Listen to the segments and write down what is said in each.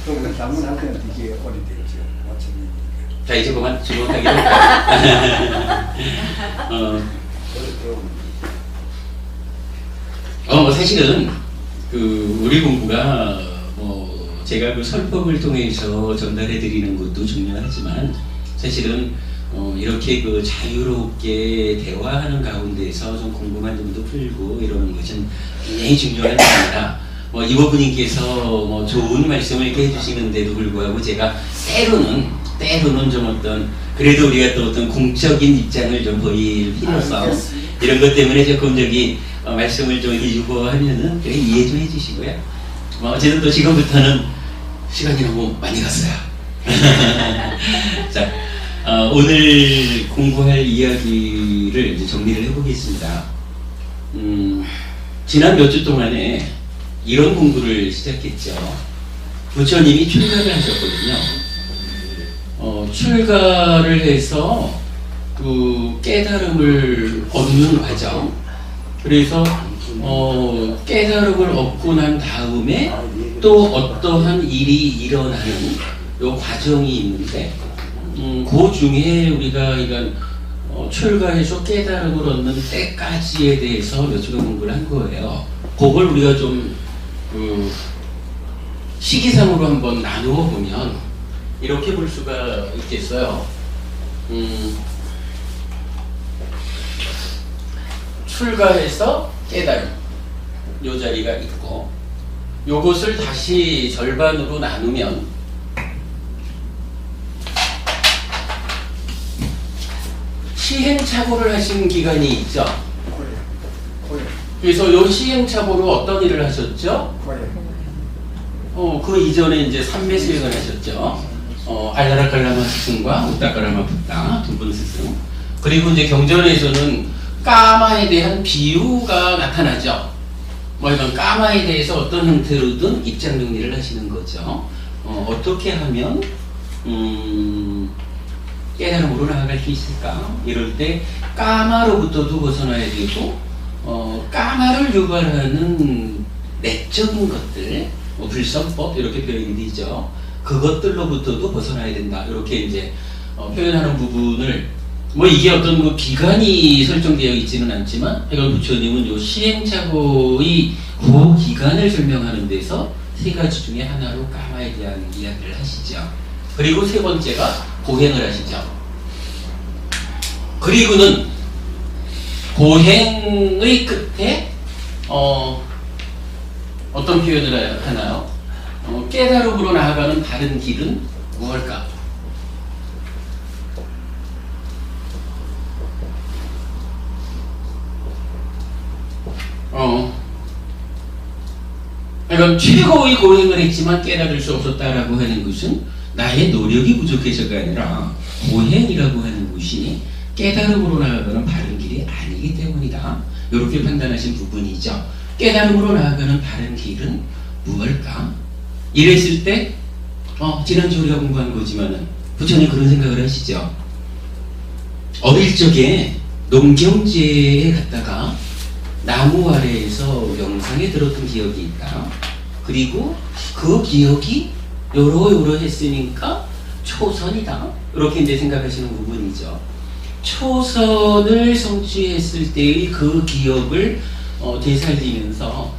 그러면 장문한테는 이게 어린데죠. 완전히. 자, 이제 그만 주목하기로 할까요? 사실은 우리 공부가 제가 그 설법을 통해서 전달해 드리는 것도 중요하지만 사실은 이렇게 그 자유롭게 대화하는 가운데서 좀 궁금한 점도 풀고 이러는 것은 굉장히 중요한 일입니다. 이모부님께서 좋은 말씀을 이렇게 해주시는데도 불구하고 제가 때로는 좀 어떤 그래도 우리가 또 어떤 공적인 입장을 좀 보일 필요성 이런 것 때문에 조금 말씀을 좀 유보하면은 그래 이해 좀 해주시고요. 어쨌든 또 지금부터는 시간이 너무 많이 갔어요. 자, 오늘 공부할 이야기를 이제 정리를 해보겠습니다. 지난 몇 주 동안에 이런 공부를 시작했죠. 부처님이 출가를 하셨거든요. 출가를 해서 그 깨달음을 얻는 과정. 그래서 깨달음을 얻고 난 다음에 또 어떠한 일이 일어나는 요 과정이 있는데 그 중에 우리가 이건 출가해서 깨달음을 얻는 때까지에 대해서 몇 주간 공부를 한 거예요. 그걸 우리가 좀 시기상으로 한번 나누어 보면 이렇게 볼 수가 있겠어요. 출가해서 깨달음 요 자리가 있고 요것을 다시 절반으로 나누면 시행착오를 하신 기간이 있죠. 그래서 요 시행착오로 어떤 일을 하셨죠? 그 이전에 이제 삼매수행을 하셨죠. 알라라칼라마 스승과 우따까라마 붓다 두 분 스승. 그리고 이제 경전에서는 까마에 대한 비유가 나타나죠. 이건 까마에 대해서 어떤 형태로든 입장 정리를 하시는 거죠. 어떻게 하면 깨달음으로 나아갈 수 있을까? 이럴 때 까마로부터도 벗어나야 되고 까마를 유발하는 내적인 것들, 불성법 이렇게 표현이 되죠. 그것들로부터도 벗어나야 된다. 이렇게 이제 표현하는 부분을 이게 어떤 기간이 설정되어 있지는 않지만 이건 부처님은 요 시행착오의 그 기간을 설명하는 데서 세 가지 중에 하나로 까마에 대한 이야기를 하시죠. 그리고 세 번째가 고행을 하시죠. 그리고는 고행의 끝에 어떤 표현을 하나요? 깨달음으로 나아가는 다른 길은 무엇일까? 그러니까 최고의 고행을 했지만 깨달을 수 없었다라고 하는 것은 나의 노력이 부족해서가 아니라 고행이라고 하는 것이 깨달음으로 나아가는 바른 길이 아니기 때문이다. 이렇게 판단하신 부분이죠. 깨달음으로 나아가는 바른 길은 무엇일까? 이랬을 때 지난주 우리가 공부한 거지만은 부처님 그런 생각을 하시죠. 어릴 적에 농경지에 갔다가 나무 아래에서 명상에 들었던 기억이 있다. 그리고 그 기억이 요러 했으니까 초선이다. 이렇게 이제 생각하시는 부분이죠. 초선을 성취했을 때의 그 기억을 되살리면서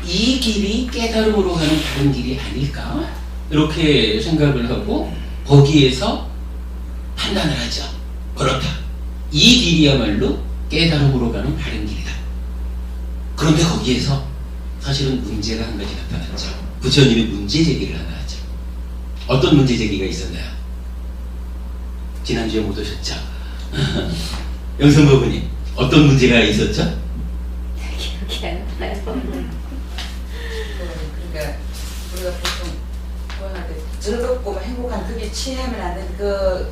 이 길이 깨달음으로 가는 다른 길이 아닐까? 이렇게 생각을 하고 거기에서 판단을 하죠. 그렇다. 이 길이야말로 깨달음으로 가는 바른 길이다. 그런데 거기에서 사실은 문제가 한 가지 나타났죠. 부처님이 문제 제기를 하나 하죠. 어떤 문제 제기가 있었나요? 지난주에 못 오셨죠? 영선부부님 어떤 문제가 있었죠? 기억이 안 나요. 그러니까 우리가 보통 뭐하는데 즐겁고 행복한 그게 취하면 안 되는 그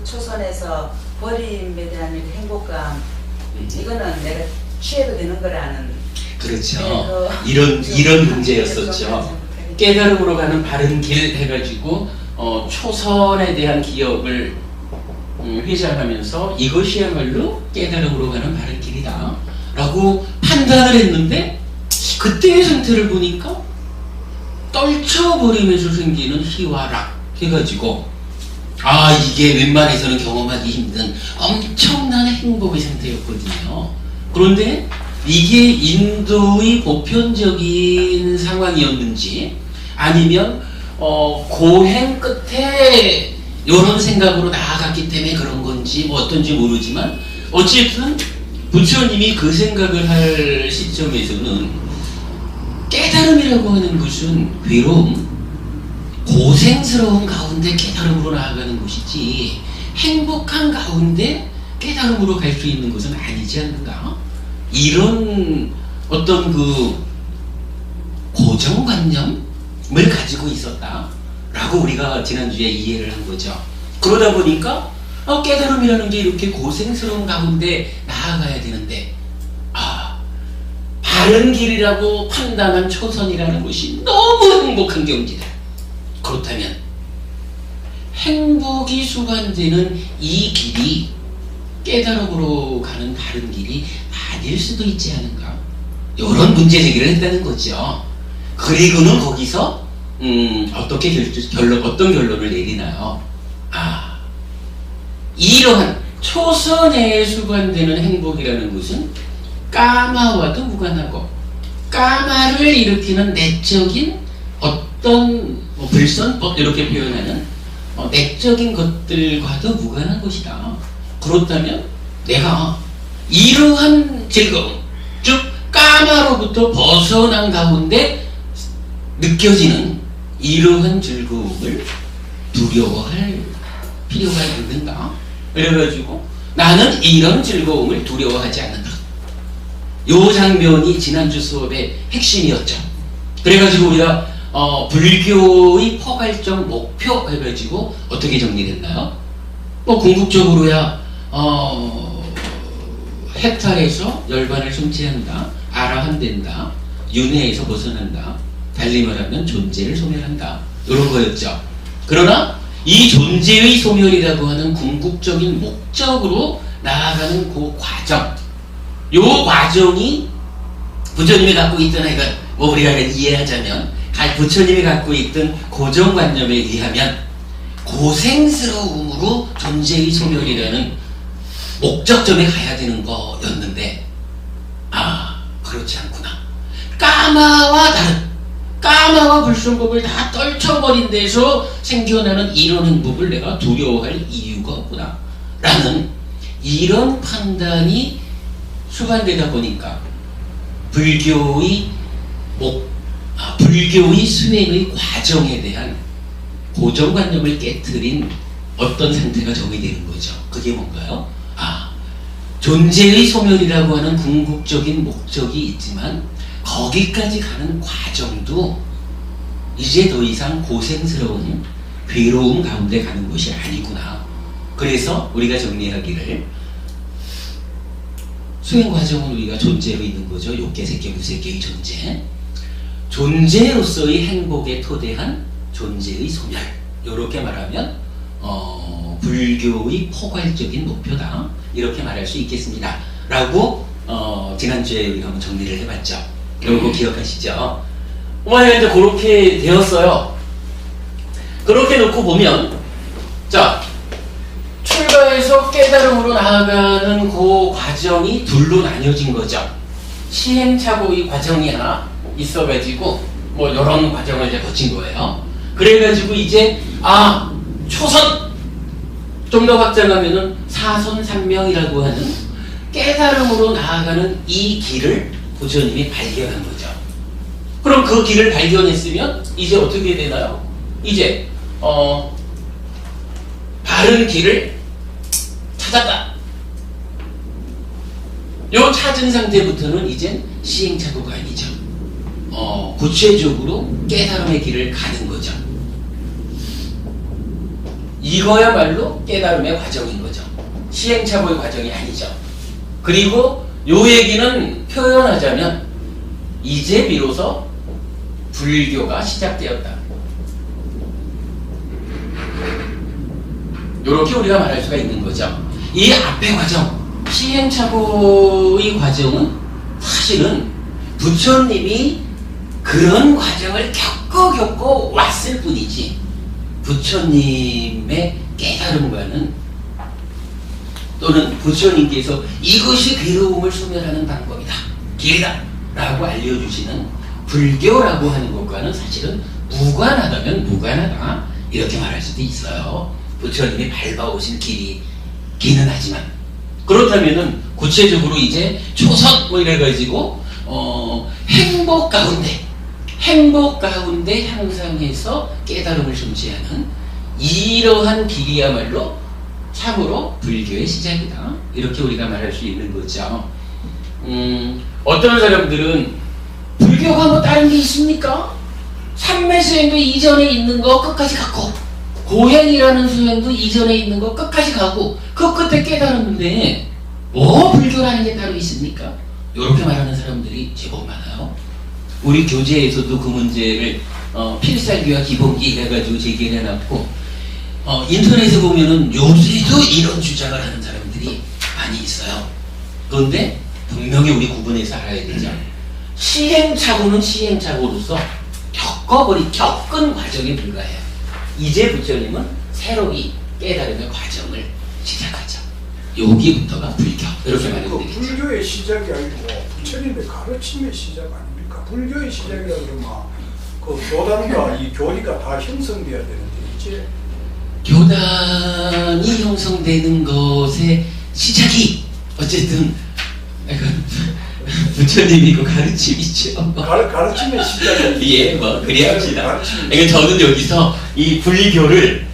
초선에서 버림에 대한 행복감 이거는 내가 취해도 되는 거라는. 그렇죠. 이런 문제였었죠. 깨달음으로 가는 바른 길 해가지고 초선에 대한 기억을 회상하면서 이것이야말로 깨달음으로 가는 바른 길이다 라고 판단을 했는데 그때의 상태를 보니까 떨쳐버리면서 생기는 희화락 해가지고 이게 웬만해서는 경험하기 힘든 엄청난 행복의 상태였거든요. 그런데 이게 인도의 보편적인 상황이었는지 아니면 고행 끝에 이런 생각으로 나아갔기 때문에 그런 건지 뭐 어떤지 모르지만 어쨌든 부처님이 그 생각을 할 시점에서는 깨달음이라고 하는 것은 괴로움, 고생스러운 가운데 깨달음으로 나아가는 것이지 행복한 가운데 깨달음으로 갈 수 있는 것은 아니지 않는가? 이런 어떤 그 고정관념을 가지고 있었다라고 우리가 지난주에 이해를 한 거죠. 그러다 보니까 깨달음이라는 게 이렇게 고생스러운 가운데 나아가야 되는데 바른 길이라고 판단한 초선이라는 것이 너무 행복한 경지다. 그렇다면 행복이 수반되는 이 길이 깨달음으로 가는 바른 길이 아닐 수도 있지 않은가? 이런 문제 제기를 했다는 거죠. 그리고는 거기서 어떻게 어떤 결론을 내리나요? 이러한 초선에 수반되는 행복이라는 것은 까마와도 무관하고 까마를 일으키는 내적인 어떤 불선법 이렇게 표현하는 내적인 것들과도 무관한 것이다. 그렇다면 내가 이러한 즐거움, 즉 까마로부터 벗어난 가운데 느껴지는 이러한 즐거움을 두려워할 필요가 있는가? 그래가지고 나는 이런 즐거움을 두려워하지 않는다. 요 장면이 지난주 수업의 핵심이었죠. 그래가지고 우리가 불교의 포괄적 목표 해가지고 어떻게 정리됐나요? 궁극적으로야 해탈에서 열반을 성취한다, 아라한된다, 윤회에서 벗어난다, 달리 말하면 존재를 소멸한다, 이런 거였죠. 그러나 이 존재의 소멸이라고 하는 궁극적인 목적으로 나아가는 그 과정, 요 과정이 부처님이 갖고 있던 우리가 이해하자면 부처님이 갖고 있던 고정관념에 의하면 고생스러움으로 존재의 소멸이라는 목적점에 가야 되는 거였는데 그렇지 않구나. 까마와 다른 까마와 불순법을 다 떨쳐버린 데서 생겨나는 이런 행복을 내가 두려워할 이유가 없구나 라는 이런 판단이 수반되다 보니까 불교의 수행의 과정에 대한 고정관념을 깨트린 어떤 상태가 정의되는 거죠. 그게 뭔가요? 존재의 소멸이라고 하는 궁극적인 목적이 있지만 거기까지 가는 과정도 이제 더 이상 고생스러운 괴로움 가운데 가는 것이 아니구나. 그래서 우리가 정리하기를 수행 과정은 우리가 존재로 있는 거죠. 욕계, 색계, 무색계의 존재. 존재로서의 행복에 토대한 존재의 소멸. 이렇게 말하면 불교의 포괄적인 목표다. 이렇게 말할 수 있겠습니다. 라고 지난주에 우리가 한번 정리를 해봤죠. 그리고 기억하시죠? 이제 그렇게 되었어요. 그렇게 놓고 보면 출가해서 깨달음으로 나아가는 그 과정이 둘로 나뉘어진 거죠. 시행착오의 과정이 하나 있어가지고 이런 과정을 이제 거친 거예요. 그래가지고 이제 초선, 좀 더 확장하면은 사선삼명이라고 하는 깨달음으로 나아가는 이 길을 부처님이 발견한 거죠. 그럼 그 길을 발견했으면 이제 어떻게 되나요? 이제 바른 길을 찾았다. 요 찾은 상태부터는 이젠 시행착오가 아니죠. 구체적으로 깨달음의 길을 가는 거죠. 이거야말로 깨달음의 과정인 거죠. 시행착오의 과정이 아니죠. 그리고 요 얘기는 표현하자면 이제 비로소 불교가 시작되었다. 이렇게 우리가 말할 수가 있는 거죠. 이 앞의 과정, 시행착오의 과정은 사실은 부처님이 그런 과정을 겪고 겪고 왔을 뿐이지 부처님의 깨달음과는 또는 부처님께서 이것이 괴로움을 소멸하는 방법이다, 길이다 라고 알려주시는 불교라고 하는 것과는 사실은 무관하다면 무관하다 이렇게 말할 수도 있어요. 부처님이 밟아오신 길이기는 하지만 그렇다면은 구체적으로 이제 초선 뭐 이래가지고 행복 가운데 향상해서 깨달음을 성취하는 이러한 길이야말로 참으로 불교의 시작이다 이렇게 우리가 말할 수 있는 거죠. 어떤 사람들은 불교가 뭐 다른 게 있습니까? 삼매수행도 이전에 있는 거 끝까지 갖고 고행이라는 수행도 이전에 있는 거 끝까지 가고 그 끝에 깨달았는데 뭐 불교라는 게 따로 있습니까? 이렇게 말하는 사람들이 제법 많아요. 우리 교재에서도 그 문제를 필살기와 기본기 해가지고 제기를 해놨고 인터넷에 보면은 요새도 이런 주장을 하는 사람들이 많이 있어요. 그런데 분명히 우리 구분해서 알아야 되죠. 시행착오는 시행착오로서 겪은 과정에 불과해요. 이제 부처님은 새로이 깨달음의 과정을 시작하죠. 여기부터가 불교 이렇게 말해드리겠죠. 불교의 시작이 아니고 부처님의 가르침의 시작 아닙니까? 불교의 시작이라 그러면 그 교단과 이 교리가 다 형성돼야 되는데 이제 교단이 형성되는 것의 시작이 어쨌든 부처님이 그 가르침이죠. 가르침의 시작이 예, 뭐 그래 합시다. 가르침. 그러니까 저는 여기서 이 불교를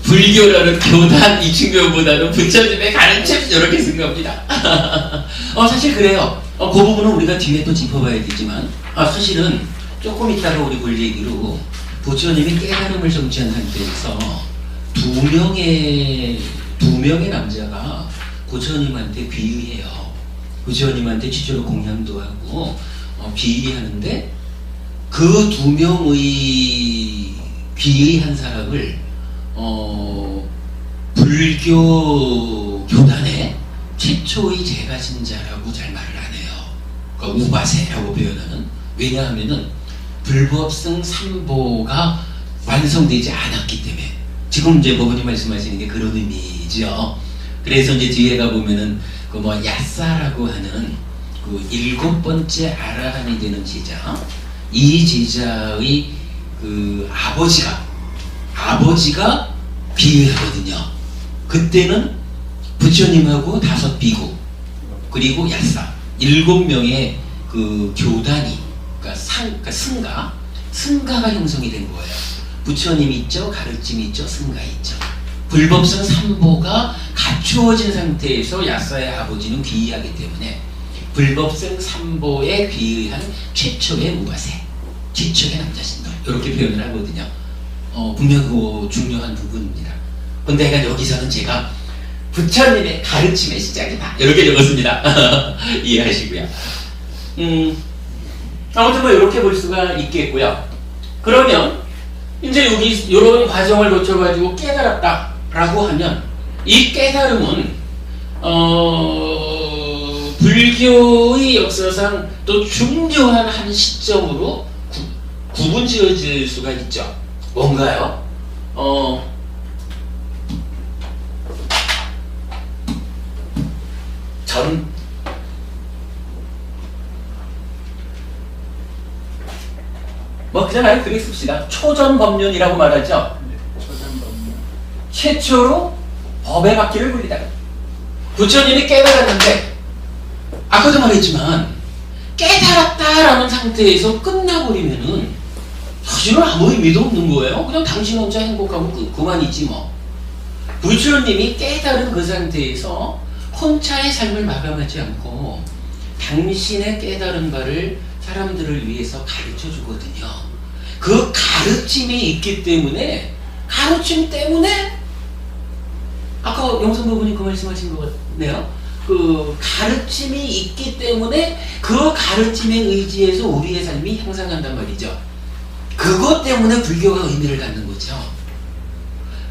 불교라는 교단 이 측면보다는 부처님의 가르침 이렇게 생각합니다. 사실 그래요. 그 부분은 우리가 뒤에 또 짚어봐야 되지만 사실은 조금 있다가 우리 볼 얘기로 부처님이 깨달음을 성취한 상태에서 두 명의 남자가 부처님한테 비의해요. 부처님한테 취조로 공양도 하고 비의하는데 그 두 명의 비의한 사람을 불교 교단의 최초의 제가신자라고 잘 말을 안 해요. 그러니까 우바세라고 표현하는. 왜냐하면은 불법성 삼보가 완성되지 않았기 때문에. 지금 이제 법원이 말씀하시는 게 그런 의미죠. 그래서 이제 뒤에 가보면은 그 뭐 야사라고 하는 그 7번째 아라한이 되는 제자, 이 제자의 그 아버지가 비의하거든요. 그때는 부처님하고 5 비구 그리고 야사 7명의 그 교단이 그러니까 승가가 형성이 된 거예요. 부처님 있죠, 가르침 있죠, 승가 있죠. 불법성 삼보가 갖추어진 상태에서 야사의 아버지는 귀의하기 때문에 불법성 삼보에 귀의한 최초의 무바세, 최초의 남자신도 이렇게 표현을 하거든요. 분명 그 중요한 부분입니다. 근데 그러니까 여기서는 제가 부처님의 가르침의 시작이다 이렇게 적었습니다. 이해하시고요. 아무튼 뭐 이렇게 볼 수가 있겠고요. 그러면 이제 여기 이런 과정을 거쳐가지고 깨달았다라고 하면 이 깨달음은 불교의 역사상 또 중요한 한 시점으로 구분 지어질 수가 있죠. 뭔가요? 그냥 아예 그렇게 씁시다. 초전법륜이라고 말하죠. 초전법륜. 최초로 법의 바퀴를 굴리다. 부처님이 깨달았는데 아까도 말했지만 깨달았다라는 상태에서 끝나버리면은 사실은 아무 의미도 없는 거예요. 그냥 당신 혼자 행복하고 그만이지 뭐. 부처님이 깨달은 그 상태에서 혼자의 삶을 마감하지 않고 당신의 깨달은 바를 사람들을 위해서 가르쳐 주거든요. 그 가르침이 있기 때문에 가르침 때문에 아까 영성부분이 그 말씀하신 것 같네요. 그 가르침이 있기 때문에 그 가르침에 의지해서 우리의 삶이 향상한단 말이죠. 그것 때문에 불교가 의미를 갖는 거죠.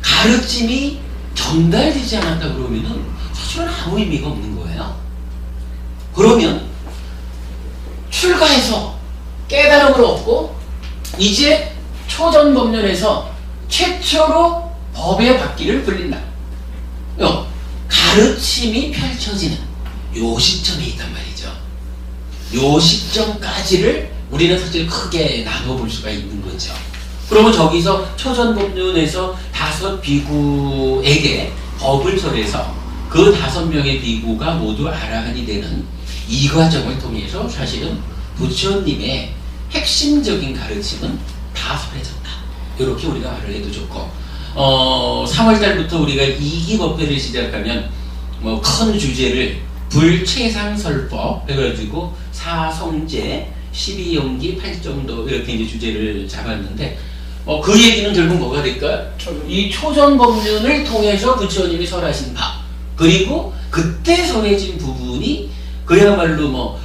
가르침이 전달되지 않았다 그러면은 사실은 아무 의미가 없는 거예요. 그러면 출가해서 깨달음을 얻고 이제 초전법륜에서 최초로 법의 바퀴를 굴린다. 가르침이 펼쳐지는 요 시점에 있단 말이죠. 요 시점까지를 우리는 사실 크게 나눠볼 수가 있는 거죠. 그러면 저기서 초전법륜에서 5 비구에게 법을 설해서 그 5명의 비구가 모두 아라한이 되는 이 과정을 통해서 사실은 부처님의 핵심적인 가르침은 다 설해졌다. 이렇게 우리가 말을 해도 좋고, 3월달부터 우리가 2기 법회를 시작하면 뭐 큰 주제를 불체상설법 해가지고 사성제, 12용기, 8정도 이렇게 이제 주제를 잡았는데, 그 얘기는 결국 뭐가 될까? 이 초전법륜을 통해서 부처님이 설하신 바, 그리고 그때 설해진 부분이 그야말로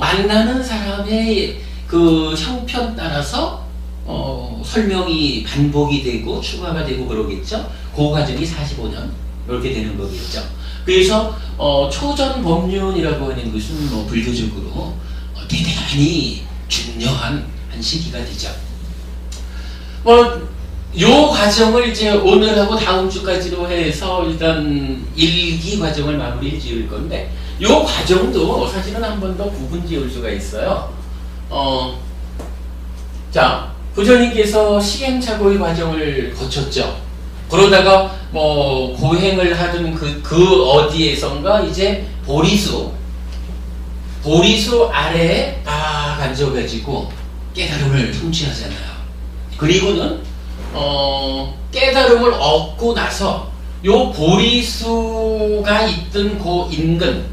만나는 사람의 그 형편 따라서 설명이 반복이 되고 추가가 되고 그러겠죠. 그 과정이 45년 이렇게 되는 거겠죠. 그래서 초전법륜이라고 하는 것은 불교적으로 대단히 중요한 한 시기가 되죠. 요 과정을 이제 오늘하고 다음 주까지로 해서 일단 1기 과정을 마무리 지을 건데, 요 과정도 사실은 한 번 더 구분 지을 수가 있어요. 자, 부처님께서 시행착오의 과정을 거쳤죠. 그러다가 고행을 하던 그 어디에선가 이제 보리수 아래에 딱 앉아가지고 깨달음을 성취하잖아요. 그리고는 깨달음을 얻고 나서 요 보리수가 있던 그 인근,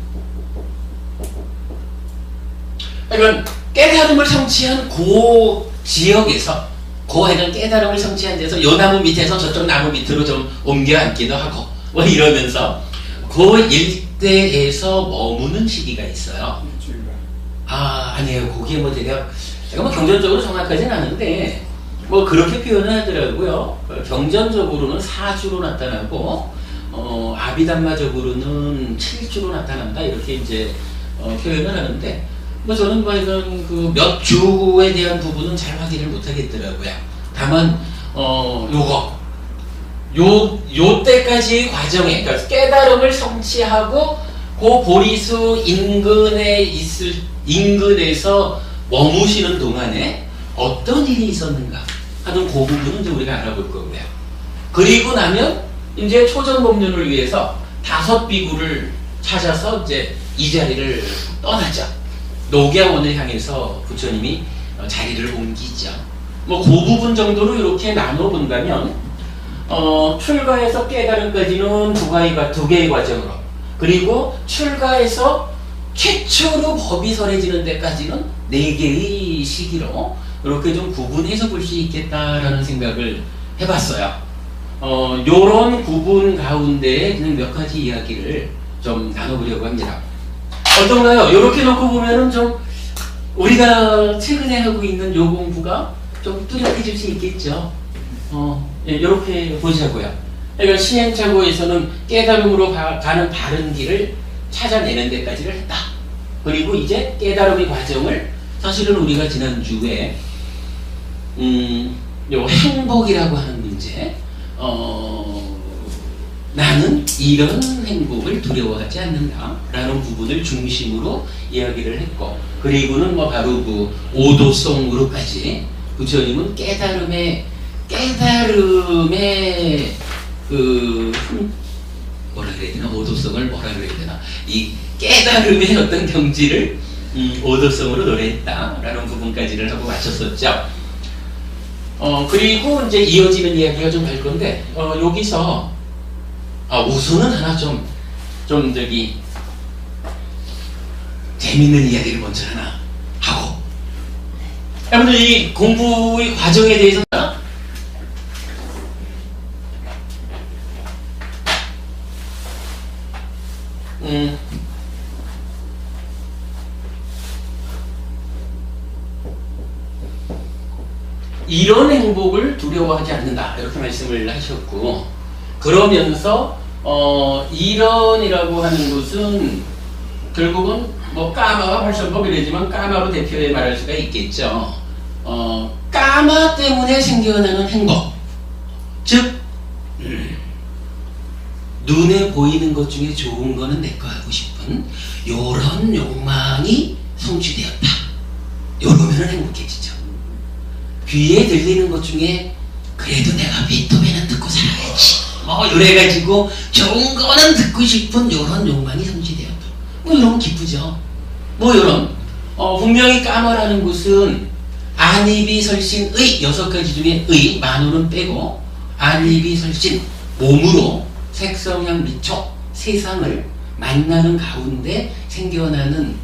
그러니까 깨달음을 성취한 그 지역에서, 고해는 깨달음을 성취한 데서 요 나무 밑에서 저쪽 나무 밑으로 좀 옮겨 앉기도 하고 이러면서 그 일대에서 머무는 시기가 있어요. 아니에요. 거기에 제가 경전적으로 정확하진 않은데 그렇게 표현을 하더라고요. 경전적으로는 4주로 나타나고 아비담마적으로는 7주로 나타난다, 이렇게 이제 표현을 하는데, 저는 이런 그 몇 주에 대한 부분은 잘 확인을 못 하겠더라고요. 다만 요 때까지의 과정에, 그러니까 깨달음을 성취하고 그 보리수 인근에서 머무시는 동안에 어떤 일이 있었는가 하는 그 부분은 이제 우리가 알아볼 거고요. 그리고 나면 이제 초전법륜을 위해서 5 비구를 찾아서 이제 이 자리를 떠나죠. 녹야원을 향해서 부처님이 자리를 옮기죠. 그 부분 정도로 이렇게 나눠 본다면, 출가에서 깨달음까지는 2개의 과정으로, 그리고 출가에서 최초로 법이 설해지는 데까지는 4개의 시기로 이렇게 좀 구분해서 볼 수 있겠다라는 생각을 해봤어요. 요런 구분 가운데 그냥 몇 가지 이야기를 좀 나눠보려고 합니다. 어떤가요? 이렇게 놓고 보면은 좀 우리가 최근에 하고 있는 요 공부가 좀 뚜렷해질 수 있겠죠. 이렇게 보자고요. 그러니까 시행착오에서는 깨달음으로 가는 바른 길을 찾아내는 데까지를 했다. 그리고 이제 깨달음의 과정을 사실은 우리가 지난주에 요 행복이라고 하는 문제, 나는 이런 행복을 두려워하지 않는다라는 부분을 중심으로 이야기를 했고, 그리고는 바로 그 오도성으로까지 부처님은 깨달음의 그 뭐라 그래야 되나, 오도성을 뭐라 그래야 되나, 이 깨달음의 어떤 경지를 오도성으로 노래했다라는 부분까지를 하고 마쳤었죠. 그리고 이제 이어지는 이야기가 좀 할 건데, 여기서 우선은 하나 좀 재밌는 이야기를 먼저 하나 하고, 여러분들 이 공부의 과정에 대해서 이런 행복을 두려워하지 않는다, 이렇게 말씀을 하셨고, 그러면서 이런이라고 하는 것은 결국은 까마와 활성법이라지만 까마로 대표해 말할 수가 있겠죠. 까마 때문에 생겨나는 행복, 즉 눈에 보이는 것 중에 좋은 거는 내 거 하고 싶은 요런 욕망이 성취되었다. 요러면은 행복해지죠. 귀에 들리는 것 중에 그래도 내가 베토벤은 듣고 살아야지 뭐 이래가지고 좋은 거는 듣고 싶은 요런 욕망이 성취되었다. 뭐 이러면 기쁘죠. 뭐 요런 분명히 까마라는 것은 안입이 설신 의 6가지 중에 의 만호는 빼고 안입이 설신 몸으로 색성향 미촉 세상을 만나는 가운데 생겨나는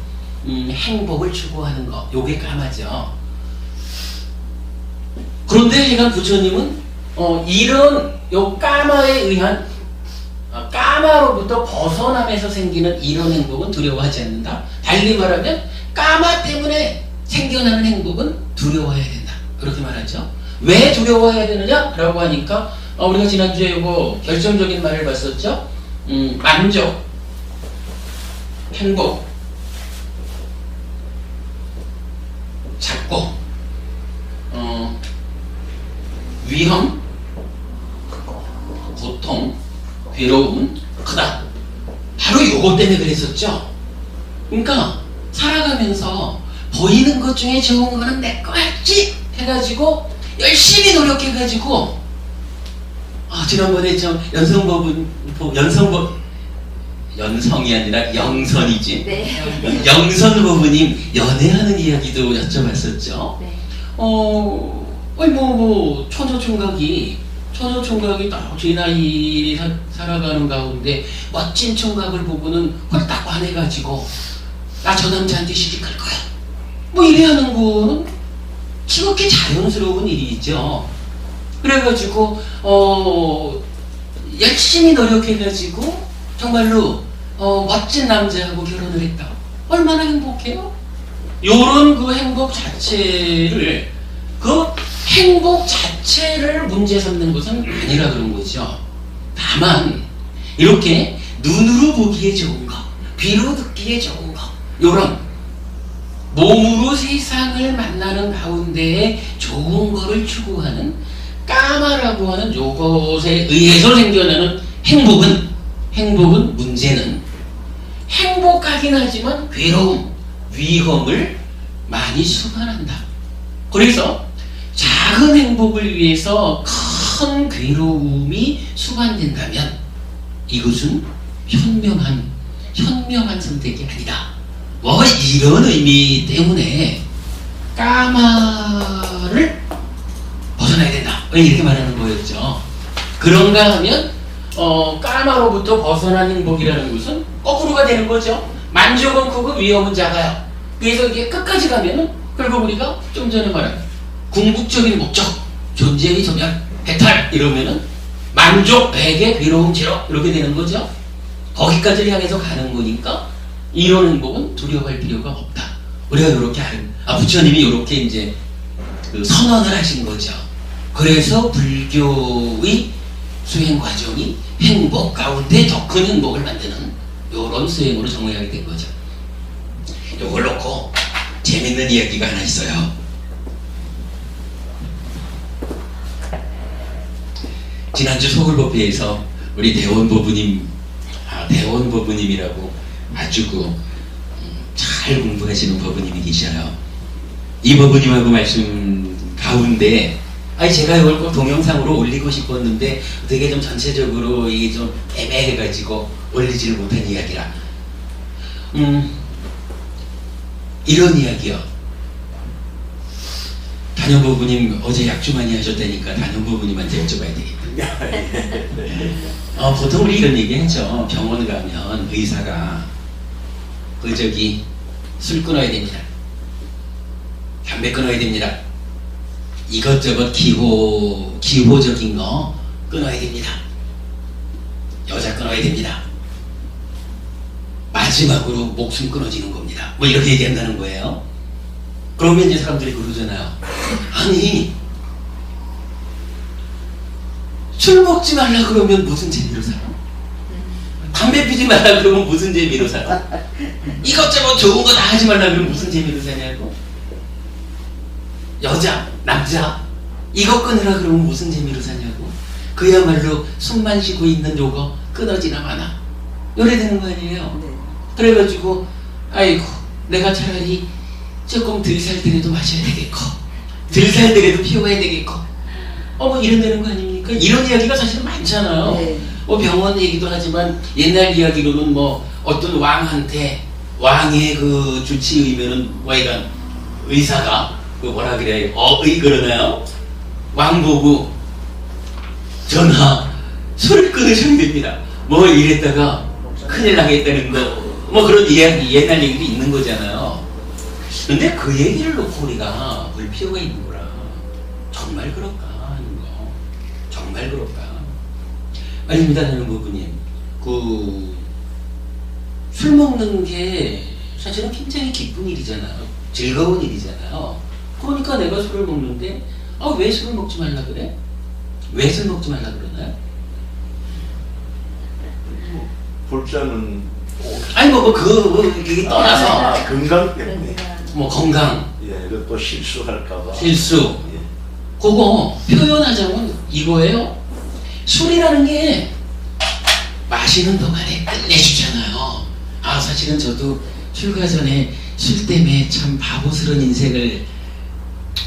행복을 추구하는 것, 요게 까마죠. 그런데 해간 부처님은 이런 요 까마에 의한 까마로부터 벗어나면서 생기는 이런 행복은 두려워하지 않는다. 달리 말하면 까마 때문에 생겨나는 행복은 두려워해야 된다. 그렇게 말하죠. 왜 두려워해야 되느냐? 라고 하니까 우리가 지난주에 이거 결정적인 말을 봤었죠. 만족, 행복, 작고, 위험, 고통, 괴로움, 크다. 바로 요것 때문에 그랬었죠. 그러니까 살아가면서 보이는 것 중에 좋은 거는 내 거였지 해가지고 열심히 노력해가지고 지난번에 좀 연성이 아니라 영선이지. 네. 영선 부부님 연애하는 이야기도 여쭤봤었죠. 네. 처녀총각이 딱 제 나이 살아가는 가운데 멋진 총각을 보고는 홀딱 반해가지고 나 저 남자한테 시집갈 거야. 뭐 이래 하는 거는 지극히 자연스러운 일이죠. 그래가지고 열심히 노력해가지고 정말로 멋진 남자하고 결혼을 했다. 얼마나 행복해요? 요런 그 행복 자체를 문제 삼는 것은 아니라 그런 거죠. 다만 이렇게 눈으로 보기에 좋은 거, 귀로 듣기에 좋은 거, 요런 몸으로 세상을 만나는 가운데에 좋은 거를 추구하는 까마라고 하는 요것에 의해서 생겨나는 행복은 문제는 행복하긴 하지만 괴로움, 위험을 많이 수반한다. 그래서 작은 행복을 위해서 큰 괴로움이 수반된다면 이것은 현명한 선택이 아니다. 뭐 이런 의미 때문에 까마를 벗어나야 된다. 이렇게 말하는 거였죠. 그런가 하면 까마로부터 벗어난 행복이라는 것은 거꾸로가 되는 거죠. 만족은 크고 위험은 작아요. 그래서 이게 끝까지 가면은 결국 우리가 좀 전에 말한 궁극적인 목적, 존재의 소멸, 해탈 이러면은 만족 100에 괴로움 0 이렇게 되는 거죠. 거기까지를 향해서 가는 거니까 이런 행복은 두려워할 필요가 없다. 우리가 이렇게 부처님이 이렇게 이제 그 선언을 하신 거죠. 그래서 불교의 수행 과정이 행복 가운데 더 큰 행복을 만드는 이런 수행으로 정의하게 된 거죠. 이걸 놓고 재밌는 이야기가 하나 있어요. 지난주 서울법회에서 우리 대원법부님이라고 아주 잘 공부하시는 법부님이 계셔요. 이 법부님하고 말씀 가운데 제가 이걸 꼭 동영상으로 올리고 싶었는데 되게 좀 전체적으로 이게 좀 애매해가지고 올리지를 못한 이야기라 이런 이야기요. 단연법부님 어제 약주 많이 하셨다니까 단연법부님한테 여쭤봐야 되겠다. 보통 우리 이런 얘기 했죠. 병원 가면 의사가 술 끊어야 됩니다. 담배 끊어야 됩니다. 이것저것 기호적인 거 끊어야 됩니다. 여자 끊어야 됩니다. 마지막으로 목숨 끊어지는 겁니다. 뭐 이렇게 얘기한다는 거예요. 그러면 이제 사람들이 그러잖아요. 아니 술 먹지 말라 그러면 무슨 재미로 살아? 담배 피지 말라 그러면 무슨 재미로 살아? 이것저것 좋은 거 다 하지 말라 그러면 무슨 재미로 사냐고? 여자 남자 이거 끊으라 그러면 무슨 재미로 사냐고. 그야말로 숨만 쉬고 있는 요거 끊어지나 마나 요래 되는 거 아니에요. 네. 그래가지고 아이고 내가 차라리 조금 덜 살더라도 마셔야 되겠고 덜 살더라도 피워야 되겠고 뭐 이런 되는 거 아닙니까? 이런 이야기가 사실은 많잖아요. 네. 뭐 병원 얘기도 하지만 옛날 이야기로는 뭐 어떤 왕한테 왕의 그 주치의면은 뭐 이런 의사가 그 뭐라 그래요? 어의 그러나요? 왕 보고 전하 술을 끊으셔야 됩니다. 뭐 이랬다가 큰일 나겠다는 거 뭐 그런 이야기 옛날 얘기도 있는 거잖아요. 근데 그 얘기를 놓고 우리가 불피우가 있는 거라 정말 그럴까 하는 거 정말 그럴까 아닙니다. 나는 부부님 그 술 먹는 게 사실은 굉장히 기쁜 일이잖아요. 즐거운 일이잖아요. 그러니까 내가 술을 먹는데 왜 술을 먹지 말라 그래? 왜 술 먹지 말라 그러나요? 불자는 아니 그게 떠나서 건강 때문에 뭐 건강 예, 이거 또 실수할까봐 실수 예. 그거 표현하자면 이거예요. 술이라는 게 마시는 동안에 끝내주잖아요. 사실은 저도 출가 전에 술 때문에 참 바보스러운 인생을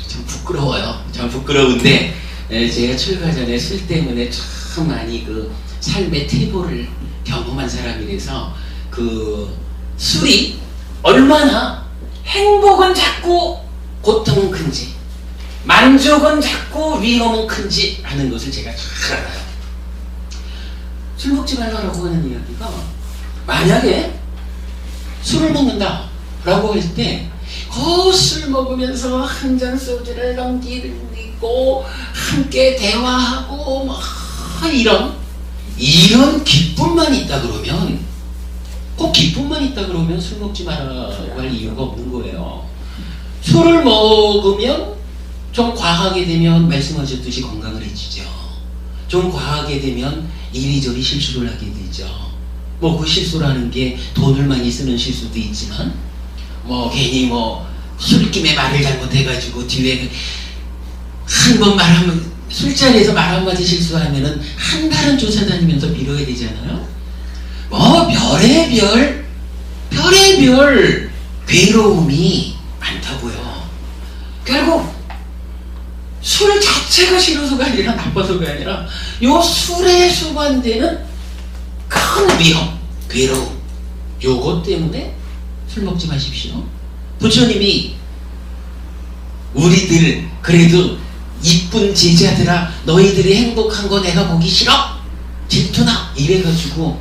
참 부끄러워요. 참 부끄러운데 제가 출가 전에 술 때문에 참 많이 그 삶의 퇴보를 경험한 사람이라서 그 술이 얼마나 행복은 작고 고통은 큰지 만족은 작고 위험은 큰지 하는 것을 제가 잘 알아요. 술 먹지 말라고 하는 이야기가 만약에 술을 먹는다 라고 할 때 그 술 먹으면서 한 잔 소주를 넘기고 함께 대화하고 막 이런 기쁨만 있다 그러면 꼭 기쁨만 있다 그러면 술 먹지 말라고 할 이유가 없는 거예요. 술을 먹으면 좀 과하게 되면 말씀하셨듯이 건강을 해치죠. 좀 과하게 되면 이리저리 실수를 하게 되죠. 뭐 그 실수라는 게 돈을 많이 쓰는 실수도 있지만 뭐 괜히 뭐 술김에 말을 잘못해가지고 뒤에 한 번 말하면 술자리에서 말 한마디 실수하면은 한 달은 쫓아다니면서 미뤄야 되잖아요. 뭐 별의별 괴로움이 많다고요. 결국 술 자체가 싫어서가 아니라 나빠서가 아니라 요 술에 수반되는 큰 위험, 괴로움 요것 때문에 술 먹지 마십시오. 부처님이 우리들 그래도 이쁜 제자들아 너희들이 행복한 거 내가 보기 싫어 질투나 이래가지고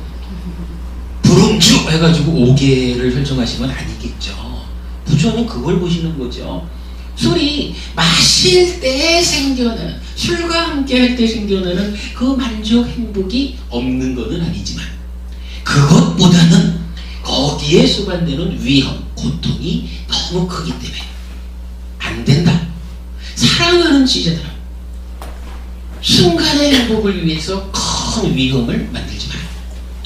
불음주 해가지고 5개를 설정하신 건 아니겠죠. 부처님 그걸 보시는 거죠. 술이 마실 때 생겨나는 술과 함께 할 때 생겨나는 그 만족 행복이 없는 것은 아니지만 그것보다는 거기에 수반되는 위험 고통이 너무 크기 때문에 안 된다. 사랑하는 지자들아 순간의 행복을 위해서 큰 위험을 만들지 마라.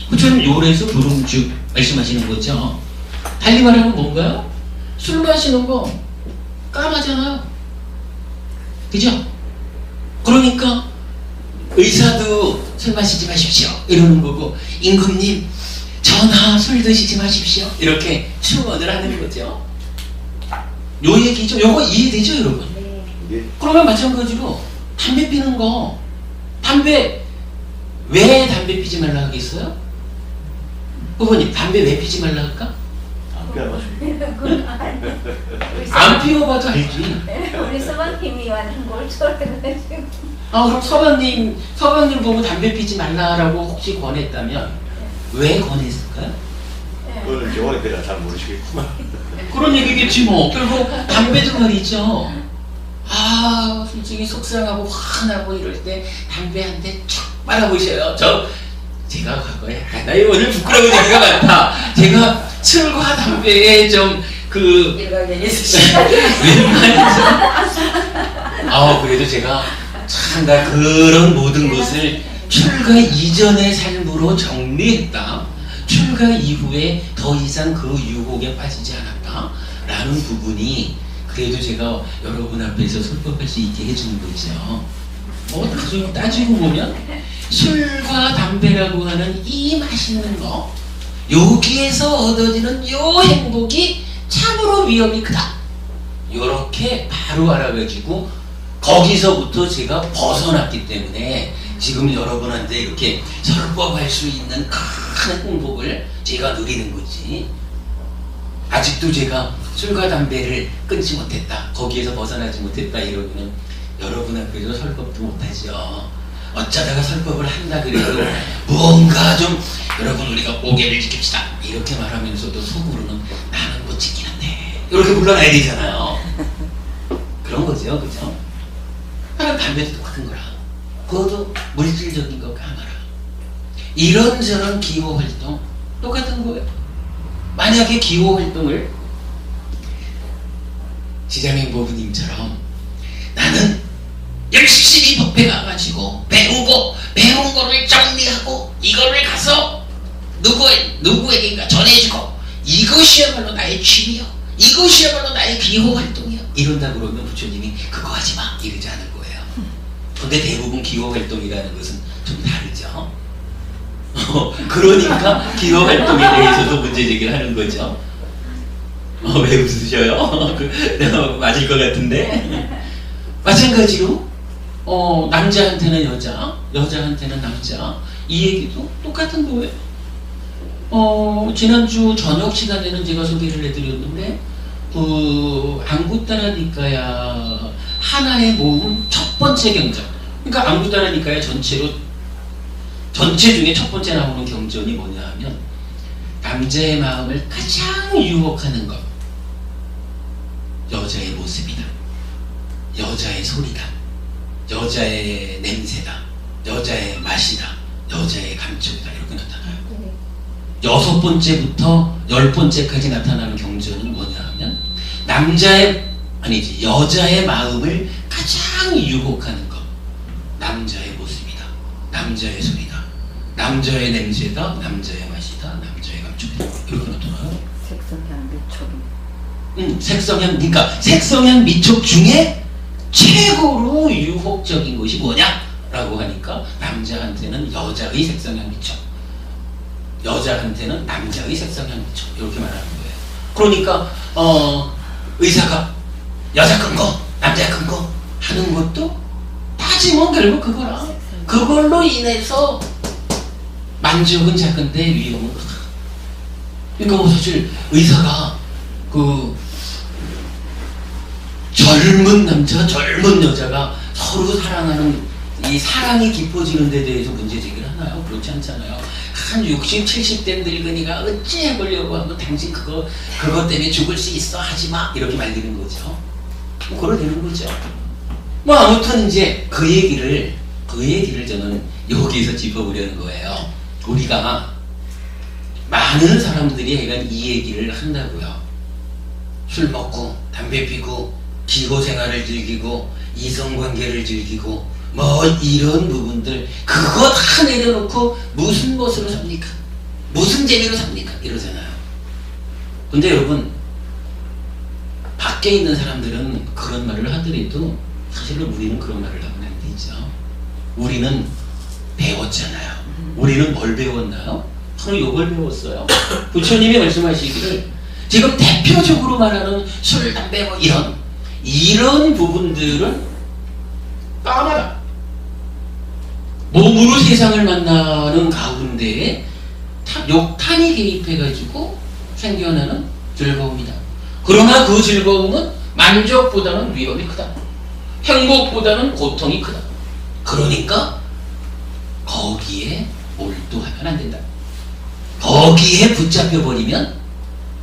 부처님 요래서 불음주 말씀하시는 거죠. 달리 말하면 뭔가요? 술 마시는 거 까마잖아요. 그죠? 그러니까 의사도 술 마시지 마십시오 이러는 거고 임금님 전하 술 드시지 마십시오 이렇게 충언을 하는 거죠. 요 얘기죠. 요거 이해되죠 여러분? 예. 그러면 마찬가지로 담배 피는 거 담배 왜 담배 피지 말라 하겠어요? 후보님 담배 왜 피지 말라 할까? 안 피워봐도 알지. 우리 서방님이 완전 골초래가지고. 그럼 서방님 보고 담배 피지 말라라고 혹시 권했다면 왜 권했을까요? 그거는 저번에 내가 잘 모르시겠구만. 그런 얘기겠지 뭐. 결국 담배도 말이죠. 솔직히 속상하고 화나고 이럴 때 담배 한 대 쫙 빨아보셔요. 제가 과거에 나 오늘 부끄러운 얘기가 많다. 제가 술과 담배에 좀 일각견이 있으시죠. 웬만해서 그래도 제가 참 나 그런 모든 것을 출가 이전의 삶으로 정리했다. 출가 이후에 더 이상 그 유혹에 빠지지 않았다. 라는 부분이 그래도 제가 여러분 앞에서 설법할 수 있게 해주는 거죠. 나중에 따지고 보면 술과 담배라고 하는 이 맛있는 거, 여기에서 얻어지는 요 행복이 참으로 위험이 크다. 요렇게 바로 알아가지고 거기서부터 제가 벗어났기 때문에 지금 여러분한테 이렇게 설법할 수 있는 큰 행복을 제가 누리는 거지. 아직도 제가 술과 담배를 끊지 못했다, 거기에서 벗어나지 못했다 이러면 여러분 앞에서 설법도 못하죠. 어쩌다가 설법을 한다 그래도 뭔가 좀 여러분 우리가 오계를 지킵시다 이렇게 말하면서도 속으로는 나는 못 지키는데 이렇게 물러나야 되잖아요. 그런 거죠, 그죠? 담배도 똑같은 거라. 그것도 물질적인 거 까마라. 이런저런 기호활동 똑같은 거예요. 만약에 기호활동을 지장행보부님처럼 나는 열심히 법회 가가지고 배우고 배운 거를 정리하고 이거를 가서 누구에게인가 전해주고 이것이야말로 나의 취미요, 이것이야말로 나의 기호활동이요 이런다 그러면 부처님이 그거 하지마 이러지 않을 거예요. 근데 대부분 기호활동이라는 것은 좀 다르죠. 그러니까 기호활동에 대해서도 문제제기를 하는 거죠. 왜 웃으셔요? 맞을 것 같은데. 마찬가지로 남자한테는 여자, 여자한테는 남자, 이 얘기도 똑같은 거예요. 지난주 저녁 시간에는 제가 소개를 해드렸는데 앙구따라 니까야 하나의 모음 첫 번째 경전, 그러니까 앙구따라 니까야 전체 중에 첫 번째 나오는 경전이 뭐냐 하면 남자의 마음을 가장 유혹하는 것, 여자의 모습이다, 여자의 소리다, 여자의 냄새다, 여자의 맛이다, 여자의 감촉이다 이렇게 나타나요. 6번째부터 10번째까지 나타나는 경전은 뭐냐 하면 여자의 마음을 가장 유혹하는 것, 남자의 모습이다, 남자의 소리다, 남자의 냄새다, 남자의 맛이다, 남자의 감촉이다 이렇게 나타나요. 색성향 미촉. 그러니까 색성향 미촉 중에 최고로 유혹적인 것이 뭐냐라고 하니까 남자한테는 여자의 색성향 미촉, 여자한테는 남자의 색성향 미촉 이렇게 말하는 거예요. 그러니까 의사가 여자 큰 거, 남자 큰 거 하는 것도 따지면 결국 그거라. 그걸로 인해서 만족은 작은데 위험은 크다. 그러니까 사실 의사가 젊은 남자, 젊은 여자가 서로 사랑하는 이 사랑이 깊어지는 데 대해서 문제 제기를 하나요? 그렇지 않잖아요. 한 60, 70대 늙은이가 어찌 해보려고 하면 당신 그것 때문에 죽을 수 있어 하지마 이렇게 말리는 거죠. 그러 되는 거죠. 아무튼 이제 그 얘기를 저는 여기서 짚어보려는 거예요. 우리가 많은 사람들이 약간 이 얘기를 한다고요. 술 먹고 담배 피고 기호 생활을 즐기고 이성관계를 즐기고 이런 부분들 그거 다 내려놓고 무슨 멋으로 삽니까? 무슨 재미로 삽니까? 이러잖아요. 근데 여러분 밖에 있는 사람들은 그런 말을 하더라도 사실은 우리는 그런 말을 하면 안 되죠. 우리는 배웠잖아요. 우리는 뭘 배웠나요? 바로 이걸 배웠어요. 부처님이 말씀하시기를 지금 대표적으로 말하는 술, 담배 이런 부분들은 까마다 몸으로 세상을 만나는 가운데에 욕탄이 개입해가지고 생겨나는 즐거움이다. 그러나 그 즐거움은 만족보다는 위험이 크다. 행복보다는 고통이 크다. 그러니까 거기에 몰두하면 안 된다. 거기에 붙잡혀버리면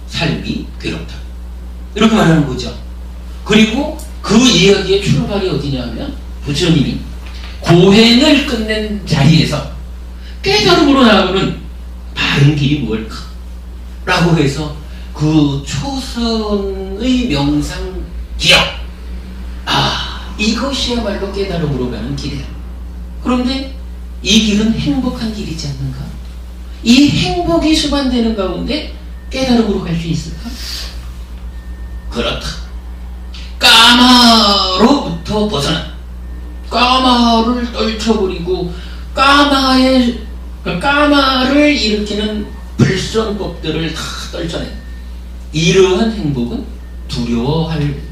삶이 괴롭다. 이렇게 말하는 거죠. 그리고 그 이야기의 출발이 어디냐면 부처님이 고행을 끝낸 자리에서 깨달음으로 나아가는 바른 길이 무엇일까? 라고 해서 그 초선의 명상 기억, 이것이야말로 깨달음으로 가는 길이야. 그런데 이 길은 행복한 길이지 않는가? 이 행복이 수반되는 가운데 깨달음으로 갈 수 있을까? 그렇다. 까마로부터 벗어난, 까마를 떨쳐버리고 까마를 일으키는 불선법들을 다 떨쳐낸 이러한 행복은 두려워하지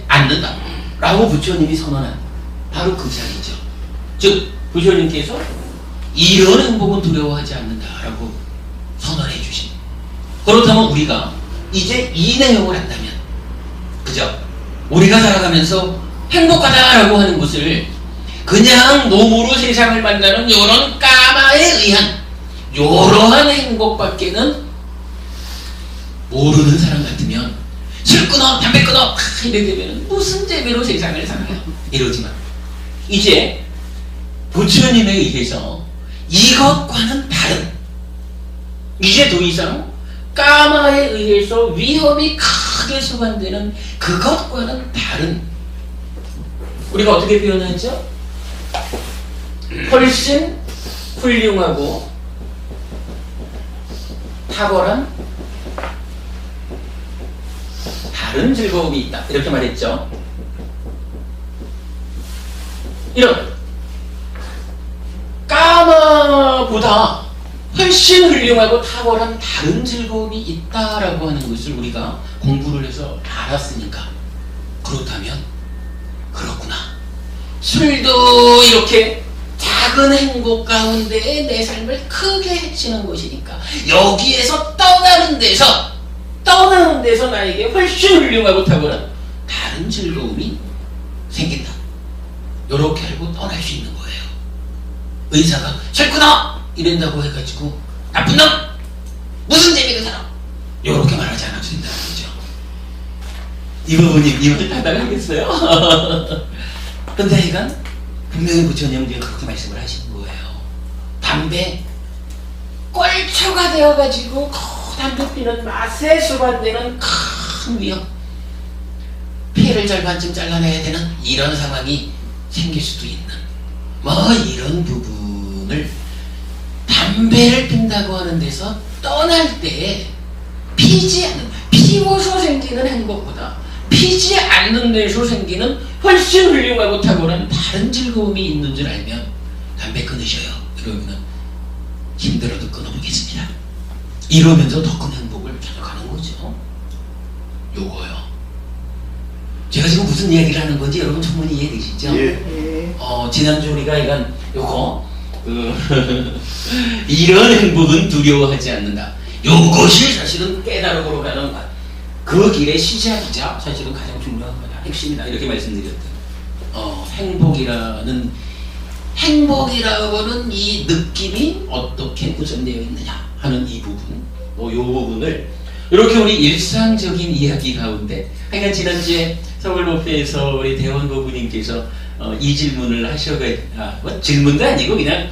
않는다 라고 부처님이 선언한 바로 그 자리죠. 즉 부처님께서 이런 행복은 두려워하지 않는다 라고 선언해 주신. 그렇다면 우리가 이제 이 내용을 안다면, 그죠? 우리가 살아가면서 행복하다라고 하는 것을 그냥 몸으로 세상을 만나는 이런 까마에 의한 이러한 행복밖에는 모르는 사람 같으면 술 끊어, 담배 끊어 이렇게 되면 무슨 재미로 세상을 살아요? 이러지만 이제 부처님에 의해서 이것과는 다른, 이제 더 이상 까마에 의해서 위험이 크게 수반되는 그것과는 다른, 우리가 어떻게 표현하죠? 훨씬 훌륭하고 탁월한 다른 즐거움이 있다 이렇게 말했죠. 이런 까마보다 훨씬 훌륭하고 탁월한 다른 즐거움이 있다라고 하는 것을 우리가 공부를 해서 알았으니까, 그렇다면 그렇구나, 술도 이렇게 작은 행복 가운데 내 삶을 크게 해치는 것이니까 여기에서 떠나는 데서 나에게 훨씬 훌륭하고 탁월한 다른 즐거움이 생긴다, 이렇게 알고 떠날 수 있는 거예요. 의사가 술 끊어! 이런다고 해가지고 나쁜 놈! 무슨 재미가 살아! 이렇게 말하지 않아도 된다는 거죠. 이 부분이 이걸 타당하겠어요? 근데 이건 분명히 부처님은 그렇게 말씀을 하시는 거예요. 담배 꼴초가 되어가지고 담배 피는 맛에 수반되는 큰 위험, 피해를 절반쯤 잘라내야 되는 이런 상황이 생길 수도 있는 이런 부분을 담배를 핀다고 하는 데서 떠날 때 피워서 생기는 행복보다 피지 않는 데서 생기는 훨씬 훌륭하고 탁월한 다른 즐거움이 있는 줄 알면 담배 끊으셔요. 그러면 힘들어도 끊어보겠습니다. 이러면서 더 큰 행복을 찾아가는 거죠. 요거요. 제가 지금 무슨 이야기를 하는 건지 여러분 충분히 이해되시죠? 예. 지난주 우리가 요거 이런 행복은 두려워하지 않는다. 요것이 사실은 깨달음으로 가는 그 길의 시작이자 사실은 가장 중요한 거다, 핵심이다 이렇게 말씀드렸던 행복이라고는 이 느낌이 어떻게 구성되어 있느냐 하는 이 부분, 요 부분을 이렇게 우리 일상적인 이야기 가운데, 하여간 지난주에 서울법회에서 우리 대원고부님께서 이 질문을 질문도 아니고 그냥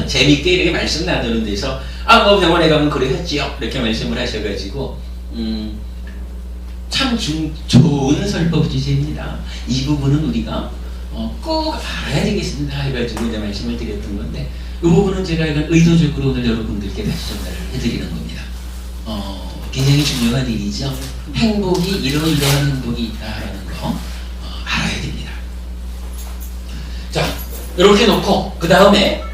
재밌게 이렇게 말씀 나누는 데서 병원에 가면 그래 했지요 이렇게 말씀을 하셔가지고 참 좋은 설법 주제입니다. 이 부분은 우리가 꼭 알아야 되겠습니다 해가지고 이제 말씀을 드렸던 건데, 이 부분은 제가 이건 의도적으로 오늘 여러분들께 다시 전달을 해드리는 겁니다. 굉장히 중요한 일이죠. 행복이 이러이러한 행복이 있다라는 거 알아야 됩니다. 자, 이렇게 놓고 그 다음에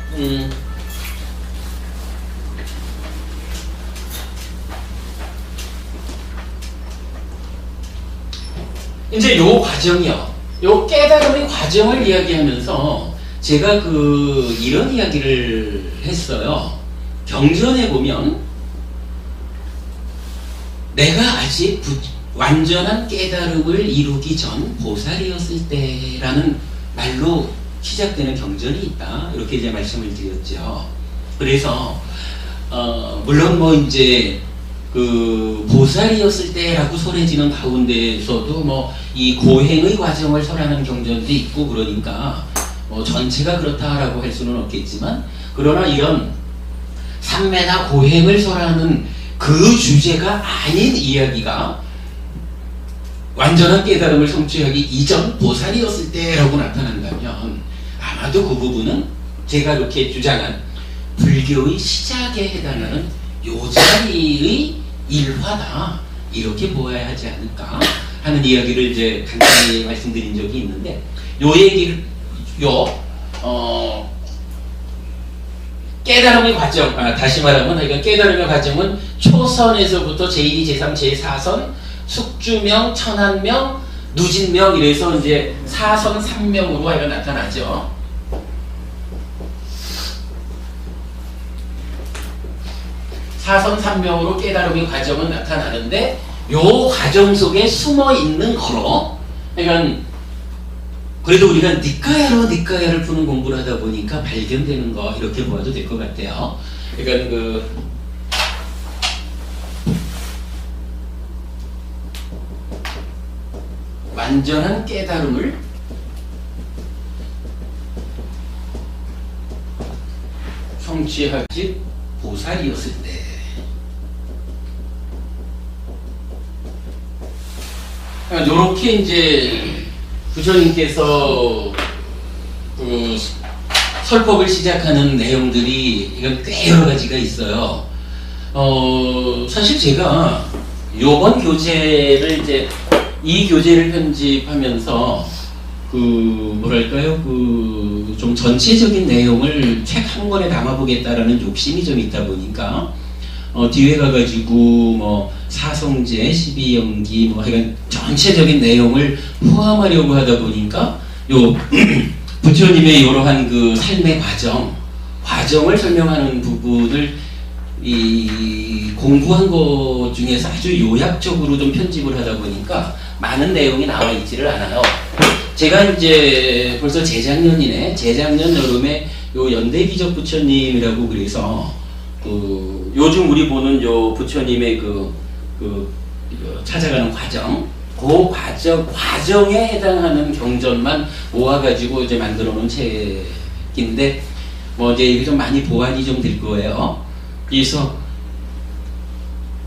이제 요 과정이요. 요 깨달음의 과정을 이야기하면서 제가 이런 이야기를 했어요. 경전에 보면 내가 아직 완전한 깨달음을 이루기 전 보살이었을 때라는 말로 시작되는 경전이 있다. 이렇게 이제 말씀을 드렸죠. 그래서 물론 이제 보살이었을 때라고 설해지는 가운데에서도 이 고행의 과정을 설하는 경전도 있고, 그러니까 전체가 그렇다라고 할 수는 없겠지만, 그러나 이런 삼매나 고행을 설하는 그 주제가 아닌 이야기가 완전한 깨달음을 성취하기 이전 보살이었을 때라고 나타난다면 아마도 그 부분은 제가 이렇게 주장한 불교의 시작에 해당하는 요 자리의 일화다, 이렇게 보아야 하지 않을까 하는 이야기를 이제 간단히 말씀드린 적이 있는데, 요 얘기를 깨달음의 과정, 다시 말하면 그러니까 깨달음의 과정은 초선에서부터 제2, 제3, 제4선, 숙주명, 천한명, 누진명 이래서 이제 4선 3명으로 하여 나타나죠. 사선 3명으로 깨달음의 과정은 나타나는데, 요 과정 속에 숨어 있는 거로, 그러니까 그래도 우리가 니까야를 푸는 공부를 하다 보니까 발견되는 거 이렇게 보아도 될 것 같아요. 그러니까 완전한 깨달음을 성취하지 보살이었을 때, 요렇게 이제 부처님께서 그 설법을 시작하는 내용들이 이건 꽤 여러 가지가 있어요. 사실 제가 요번 교재를 이제 이 교재를 편집하면서 그 뭐랄까요, 그 좀 전체적인 내용을 책 한 권에 담아보겠다라는 욕심이 좀 있다 보니까 뒤에 가가지고 뭐 사성제, 12연기 뭐 하여간 전체적인 내용을 포함하려고 하다 보니까 요 부처님의 이러한 그 삶의 과정을 설명하는 부분을 이 공부한 것 중에서 아주 요약적으로 좀 편집을 하다 보니까 많은 내용이 나와 있지를 않아요. 제가 이제 벌써 재작년 여름에 요 연대기적 부처님이라고 그래서 그 요즘 우리 보는 요 부처님의 그 찾아가는 과정, 그 과정에 해당하는 경전만 모아가지고 이제 만들어 놓은 책인데, 뭐 이제 이게 좀 많이 보완이 좀 될 거예요. 그래서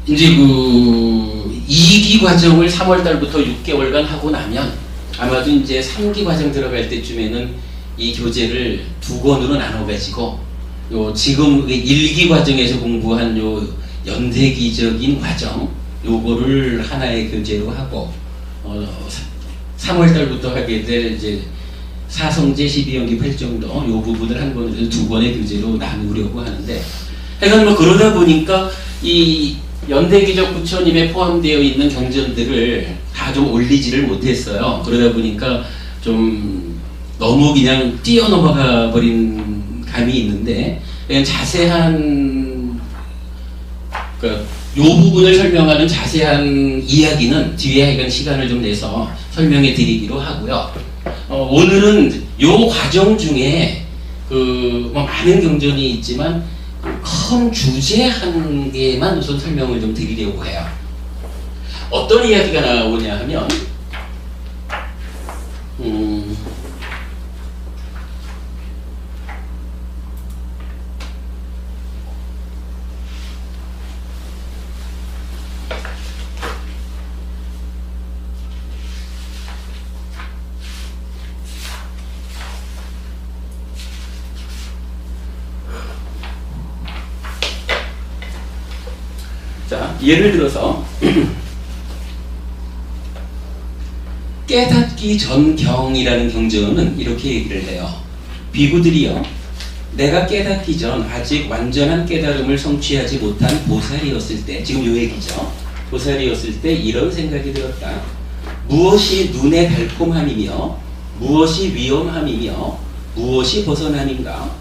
이제 그 2기 과정을 3월 달부터 6개월간 하고 나면 아마도 이제 3기 과정 들어갈 때쯤에는 이 교재를 2권으로 나눠가지고 요 지금 1기 과정에서 공부한 요 연대기적인 과정 요거를 하나의 교재로 하고 3월 달부터 하게 될 이제 사성제 12연기 8정도 요 부분을 한 권으로 2권의 교재로 나누려고 하는데, 하여간 뭐 그러다 보니까 이 연대기적 부처님에 포함되어 있는 경전들을 다 좀 올리지를 못했어요. 그러다 보니까 좀 너무 그냥 뛰어넘어가 버린 감이 있는데, 그냥 자세한 요 부분을 설명하는 자세한 이야기는 뒤에 하여간 시간을 좀 내서 설명해 드리기로 하고요. 오늘은 요 과정 중에 뭐 많은 경전이 있지만 큰 주제 한 개만 우선 설명을 좀 드리려고 해요. 어떤 이야기가 나오냐 하면 자, 예를 들어서 깨닫기 전경이라는 경전은 이렇게 얘기를 해요. 비구들이여, 내가 깨닫기 전 아직 완전한 깨달음을 성취하지 못한 보살이었을 때, 지금 요 얘기죠. 보살이었을 때 이런 생각이 들었다. 무엇이 눈의 달콤함이며 무엇이 위험함이며 무엇이 벗어남인가?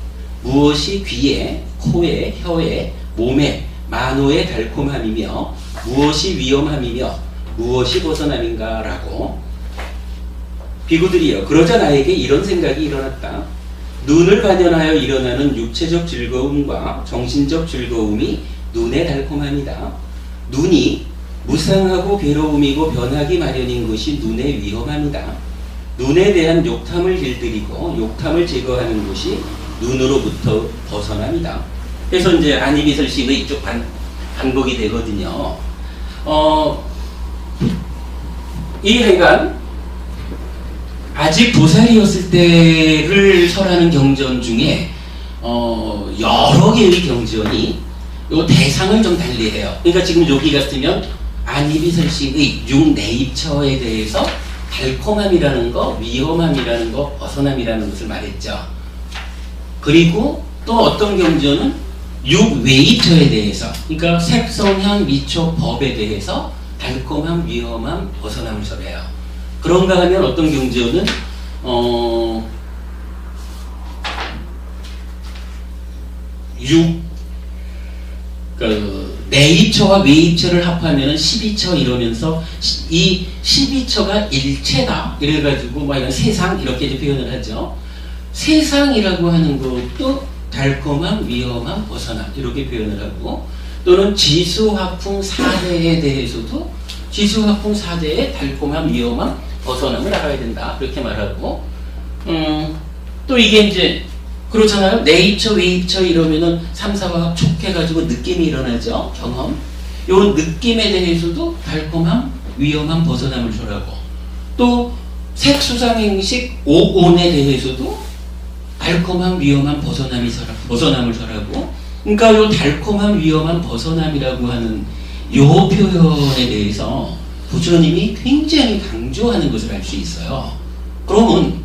무엇이 귀에, 코에, 혀에, 몸에, 만호의 달콤함이며 무엇이 위험함이며 무엇이 벗어남인가? 라고. 비구들이여, 그러자 나에게 이런 생각이 일어났다. 눈을 관연하여 일어나는 육체적 즐거움과 정신적 즐거움이 눈의 달콤함이다. 눈이 무상하고 괴로움이고 변하기 마련인 것이 눈의 위험함이다. 눈에 대한 욕탐을 길들이고 욕탐을 제거하는 것이 눈으로부터 벗어남이다. 그래서 이제 안이비설심의 이쪽 반복이 되거든요. 이 해간 아직 보살이었을 때를 설하는 경전 중에 여러 개의 경전이 요 대상을 좀 달리해요. 그러니까 지금 여기 같으면 안이비설식의 6내입처에 대해서 달콤함이라는 거, 위험함이라는 거, 벗어남이라는 것을 말했죠. 그리고 또 어떤 경전은 6외입처에 대해서, 그러니까 색성향 미촉 법에 대해서 달콤함, 위험함, 벗어남을 설해요. 그런가 하면 어떤 경전은 내입처와 외입처를 합하면 12처 이러면서 이 12처가 일체다 이래가지고 뭐 이런 세상 이렇게 이제 표현을 하죠. 세상이라고 하는 것도 달콤함, 위험함, 벗어남 이렇게 표현을 하고, 또는 지수화풍 4대에 대해서도 지수화풍 4대의 달콤함, 위험함, 벗어남을 알아야 된다 그렇게 말하고, 또 이게 이제 그렇잖아요. 내입처, 외입처 이러면은 3, 4가 촉해가지고 느낌이 일어나죠. 경험. 이런 느낌에 대해서도 달콤함, 위험함, 벗어남을 설하고, 또 색수상행식 5온에 대해서도 달콤함, 위험함, 벗어남을 설하고, 그러니까 요 달콤함, 위험함, 벗어남이라고 하는 요 표현에 대해서 부처님이 굉장히 강조하는 것을 알 수 있어요. 그러면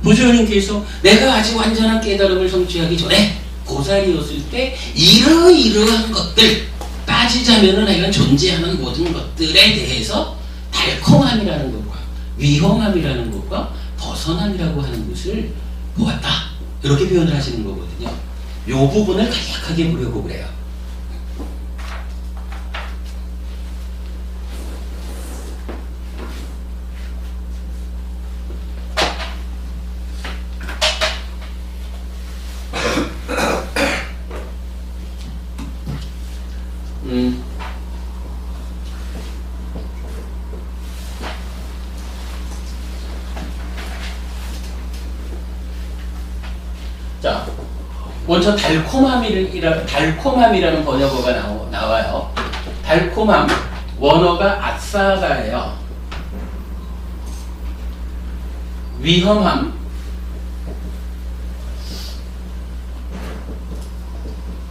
부처님께서 내가 아직 완전한 깨달음을 성취하기 전에 고살이었을 때 이러이러한 것들 따지자면은 이런 존재하는 모든 것들에 대해서 달콤함이라는 것과 위험함이라는 것과 벗어남이라고 하는 것을 보았다 이렇게 표현을 하시는 거거든요. 이 부분을 간략하게 보려고 그래요. 자, 먼저 달콤함이라는 번역어가 나와요. 달콤함, 원어가 아사가예요. 위험함,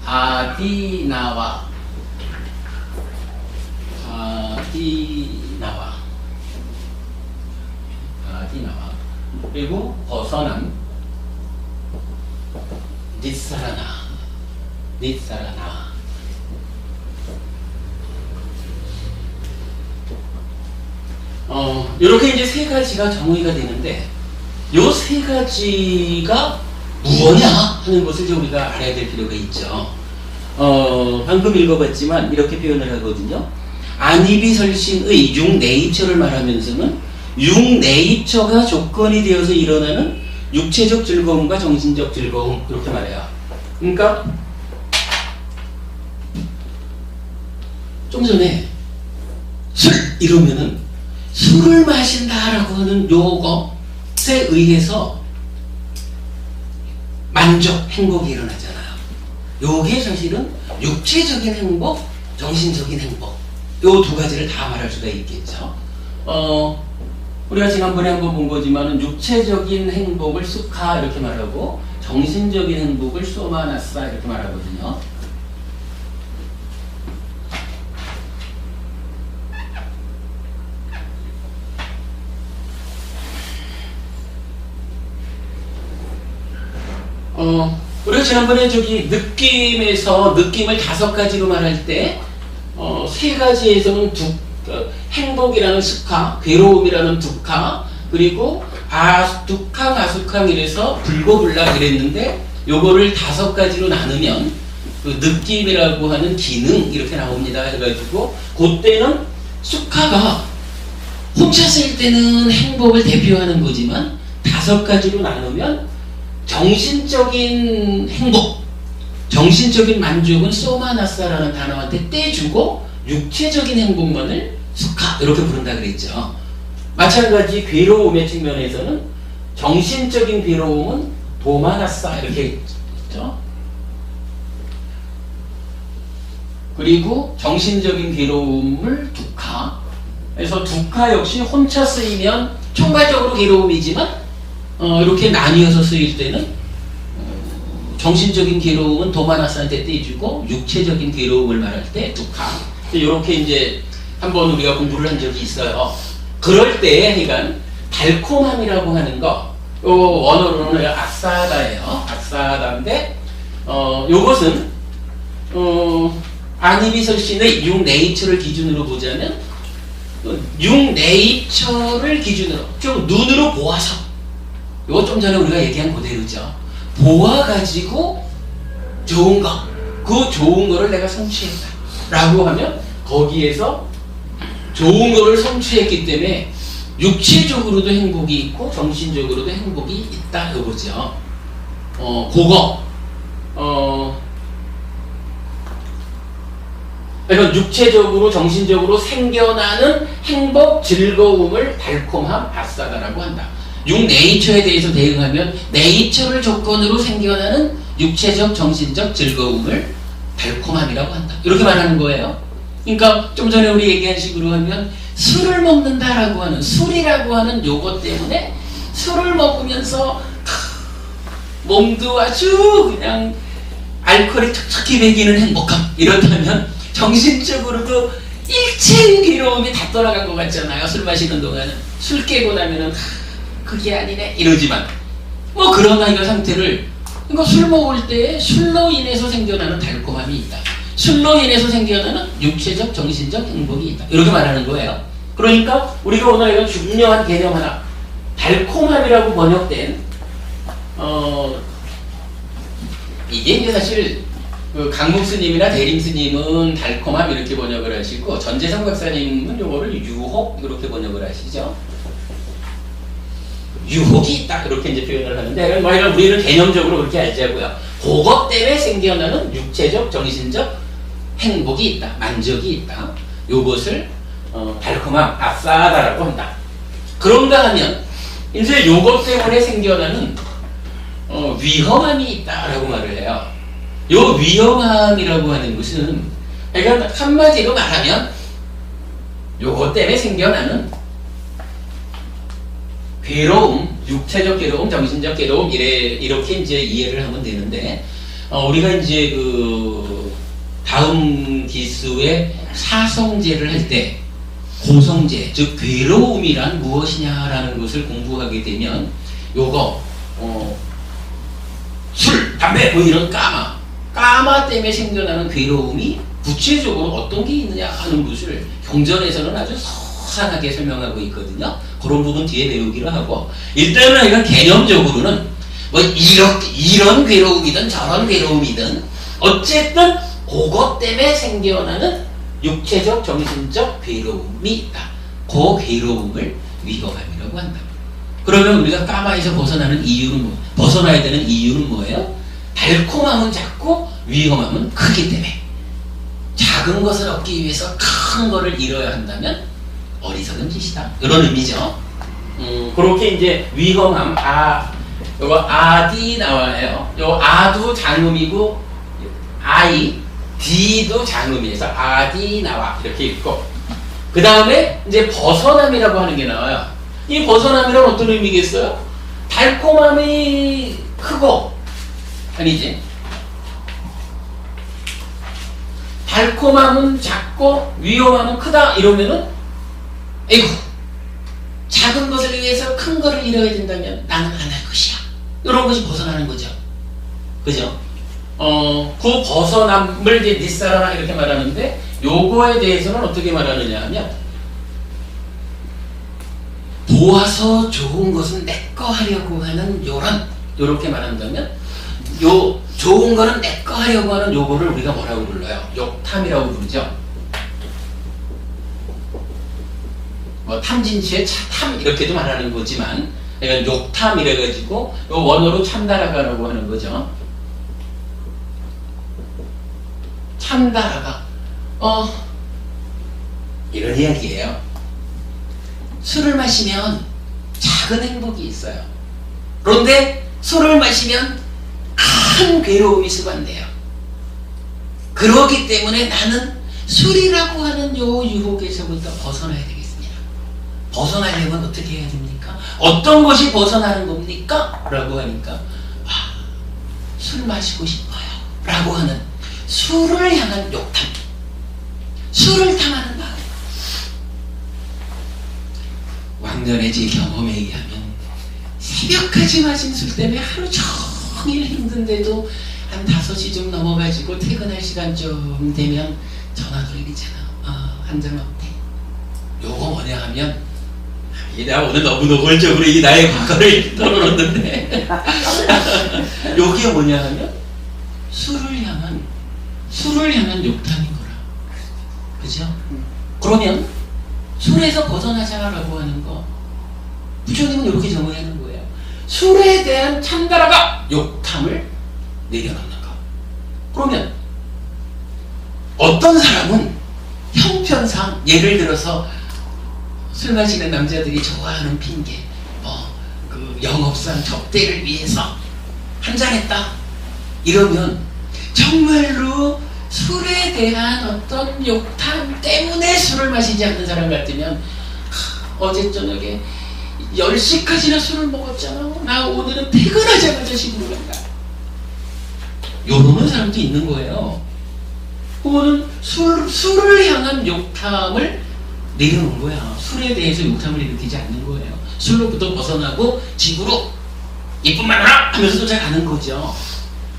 아디나와. 그리고 벗어남, 니사라나. 이렇게 이제 세 가지가 정의가 되는데, 요 세 가지가 무엇이냐 하는 것을 이제 우리가 알아야 될 필요가 있죠. 방금 읽어봤지만 이렇게 표현을 하거든요. 안이비설신의 6내입처를 말하면서는 6내입처가 조건이 되어서 일어나는 육체적 즐거움과 정신적 즐거움 그렇게 말해요. 그러니까 좀 전에 술 이러면은 술을 마신다라고 하는 요것에 의해서 만족, 행복이 일어나잖아요. 요게 사실은 육체적인 행복, 정신적인 행복 요 두 가지를 다 말할 수가 있겠죠. 우리가 지난번에 한번 본 거지만은 육체적인 행복을 수카 이렇게 말하고 정신적인 행복을 소마나사 이렇게 말하거든요. 우리가 지난번에 느낌에서 느낌을 5가지로 말할 때 3가지에서는 행복이라는 스카, 괴로움이라는 두카, 그리고 두캉, 아수캉 이래서 불고불락 이랬는데 요거를 5가지로 나누면 그 느낌이라고 하는 기능 이렇게 나옵니다. 해가지고 그때는 수카가 혼자 쓸 때는 행복을 대표하는 거지만 5가지로 나누면 정신적인 행복, 정신적인 만족은 소마나사라는 단어한테 떼주고 육체적인 행복만을 수카 이렇게 부른다 그랬죠. 마찬가지 괴로움의 측면에서는 정신적인 괴로움은 도마나사 이렇게 했죠. 그리고 정신적인 괴로움을 두카. 그래서 두카 역시 혼자 쓰이면 총괄적으로 괴로움이지만 이렇게 나뉘어서 쓰일 때는 정신적인 괴로움은 도마나사한테 떼주고 육체적인 괴로움을 말할 때 두카. 이렇게 이제 한번 우리가 공부를 한 적이 있어요. 그럴 때 그러니까 달콤함이라고 하는 거, 요 원어로는 아싸다예요. 아싸다인데 요것은 안이비설 씨의 육네이처를 기준으로 보자면 육네이처를 기준으로 좀 눈으로 보아서, 요거 좀 전에 우리가 얘기한 그대로죠. 보아가지고 좋은 거, 그 좋은 거를 내가 성취했다 라고 하면 거기에서 좋은 거를 성취했기 때문에 육체적으로도 행복이 있고 정신적으로도 행복이 있다 이거죠. 그거 그러니까 육체적으로 정신적으로 생겨나는 행복, 즐거움을 달콤함, 아싸다라고 한다. 육네이처에 대해서 대응하면 네이처를 조건으로 생겨나는 육체적, 정신적 즐거움을 달콤함이라고 한다. 이렇게 말하는 거예요. 그러니까 좀 전에 우리 얘기한 식으로 하면 술을 먹는다라고 하는, 술이라고 하는 요것 때문에 술을 먹으면서 몸도 아주 그냥 알코올이 툭툭히 배기는 행복함, 이렇다면 정신적으로도 일체의 괴로움이 다 떠나간 것 같잖아요. 술 마시는 동안은. 술 깨고 나면은 그게 아니네 이러지만 뭐 그러나 이 상태를, 그러니까 술 먹을 때 술로 인해서 생겨나는 달콤함이 있다. 술로 인해서 생겨나는 육체적, 정신적 행복이 있다. 이렇게 말하는 거예요. 그러니까 우리가 오늘 이런 중요한 개념 하나, 달콤함이라고 번역된 이게 이제 사실 그 강목 스님이나 대림 스님은 달콤함 이렇게 번역을 하시고 전재성 박사님은 요거를 유혹 이렇게 번역을 하시죠. 유혹이 있다 이렇게 이제 표현을 하는데, 뭐 이런 우리는 개념적으로 그렇게 알자고요. 그것 때문에 생겨나는 육체적, 정신적 행복이 있다, 만족이 있다. 요것을 달콤함, 아싸다라고 한다. 그런가 하면 이제 요것 때문에 생겨나는 위험함이 있다라고 말을 해요. 요 위험함이라고 하는 것은, 그러니까 한마디로 말하면 요것 때문에 생겨나는 괴로움, 육체적 괴로움, 정신적 괴로움, 이렇게 이제 이해를 하면 되는데, 우리가 이제 그 다음 기수의 사성제를 할 때 고성제, 즉 괴로움이란 무엇이냐라는 것을 공부하게 되면 요거 술, 담배 뭐 이런 까마 때문에 생겨나는 괴로움이 구체적으로 어떤 게 있느냐 하는 것을 경전에서는 아주 서산하게 설명하고 있거든요. 그런 부분 뒤에 배우기로 하고, 일단은 이건 개념적으로는 뭐 이런 괴로움이든 저런 괴로움이든 어쨌든 그것 때문에 생겨나는 육체적, 정신적 괴로움이 있다. 그 괴로움을 위험함이라고 한다. 그러면 우리가 까마에서 벗어나는 이유는 뭐? 벗어나야 되는 이유는 뭐예요? 달콤함은 작고 위험함은 크기 때문에. 작은 것을 얻기 위해서 큰 거를 잃어야 한다면 어리석은 짓이다. 이런 의미죠. 그렇게 이제 위험함, 요거 아디 나와요. 요 아도 장음이고 아이, 디도 장음이에서 아디 나와 이렇게 있고, 그 다음에 이제 벗어남이라고 하는 게 나와요. 이 벗어남이란 어떤 의미겠어요? 달콤함이 크고, 아니지, 달콤함은 작고 위험함은 크다 이러면은 에이구, 작은 것을 위해서 큰 것을 잃어야 된다면 나는 안 할 것이야. 이런 것이 벗어나는 거죠. 그죠? 그 벗어남을 이제 니사라나 이렇게 말하는데, 요거에 대해서는 어떻게 말하느냐 하면, 보아서 좋은 것은 내 거 하려고 하는 요렇게 말한다면, 요 좋은 거는 내 거 하려고 하는 요거를 우리가 뭐라고 불러요? 욕탐이라고 부르죠. 뭐 탐진치의 차탐 이렇게도 말하는 거지만, 그러니까 욕탐 이래가지고 요 원어로 참다라가라고 하는 거죠. 참다라가 이런 이야기예요. 술을 마시면 작은 행복이 있어요. 그런데 술을 마시면 큰 괴로움이 수반돼요. 그러기 때문에 나는 술이라고 하는 요 유혹에서부터 벗어나야 되겠습니다. 벗어나려면 어떻게 해야 됩니까? 어떤 것이 벗어나는 겁니까? 라고 하니까 술 마시고 싶어요 라고 하는 술을 향한 욕탐, 술을 탐하는 마음, 작년에 제 경험에 의하면 새벽까지 마신 술 때문에 하루 종일 힘든데도 한 5시 넘어가지고 퇴근할 시간쯤 되면 전화 돌리잖아. 한잔 어때? 요거 뭐냐 하면 내가 오늘 너무 노골적으로 이 나의 과거를 털어놓는데 여기에 뭐냐 하면 술을 향한 욕탕인 거라. 그죠? 그러면 술에서 벗어나자라고 하는 거 부처님은 이렇게 정의하는 거예요. 술에 대한 찬다라가 욕탕을 내려놓는 거. 그러면 어떤 사람은 형편상 예를 들어서 술 마시는 남자들이 좋아하는 핑계 그 영업상 접대를 위해서 한잔했다 이러면 정말로 술에 대한 어떤 욕탕 때문에 술을 마시지 않는 사람 같으면 어제 저녁에 10시까지나 술을 먹었잖아. 나 오늘은 퇴근하자마자 집으로 간다. 요러는 사람도 있는 거예요. 그거는 술을 향한 욕탕을 내려놓은 거야. 술에 대해서 욕탕을 일으키지 않는 거예요. 술로부터 벗어나고 집으로 이쁜 마누라 하면서 쫓아가는 거죠.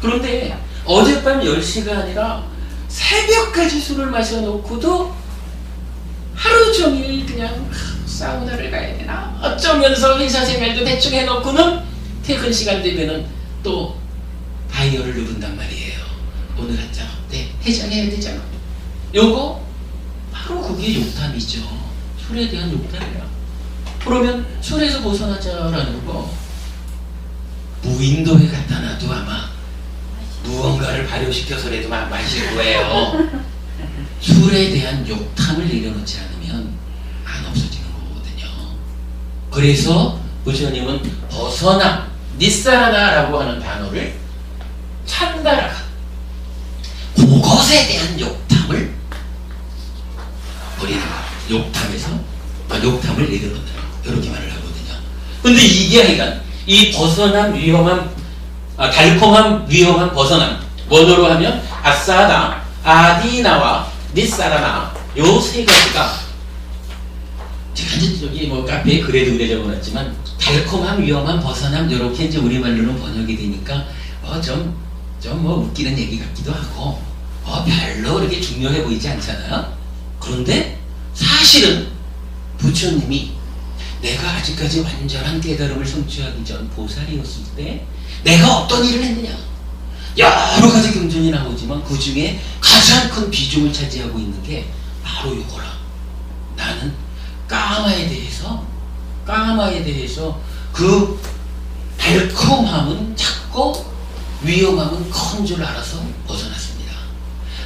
그런데 어젯밤 10시가 아니라 새벽까지 술을 마셔놓고도 하루 종일 그냥 사우나를 가야 되나? 어쩌면서 회사 생활도 대충 해놓고는 퇴근 시간 되면은 또 다이얼을 누른단 말이에요. 오늘 한잔 어때? 해장해야 되잖아. 요거 바로 그게 욕탐이죠. 술에 대한 욕탐이라. 그러면 술에서 벗어나자라는 거 무인도에 갖다 놔도 아마 무언가를 발효시켜서라도 마실 거예요. 술에 대한 욕탐을 내려놓지 않으면 안 없어지는 거거든요. 그래서 부처님은 벗어나, 니사라나라고 하는 단어를 찬다라가 그것에 대한 욕탐을 버리는 거예요. 욕탐을 내려놓는 이렇게 말을 하거든요. 근데 이게 하여간 이 벗어남 위험한 달콤한 위험한 벗어남 원어로 하면 아싸다, 아디나와 니사라나 요 세 가지가 제가 이제 여기 뭐 카페에 그래도 그래 적어놨지만 달콤한 위험한 벗어남 이렇게 이제 우리말로는 번역이 되니까 좀 뭐 웃기는 얘기 같기도 하고 별로 그렇게 중요해 보이지 않잖아요. 그런데 사실은 부처님이 내가 아직까지 완전한 깨달음을 성취하기 전 보살이었을 때 내가 어떤 일을 했느냐 여러 가지 경전이 나오지만 그 중에 가장 큰 비중을 차지하고 있는 게 바로 이거라. 나는 까마에 대해서 그 달콤함은 작고 위험함은 큰 줄 알아서 벗어났습니다.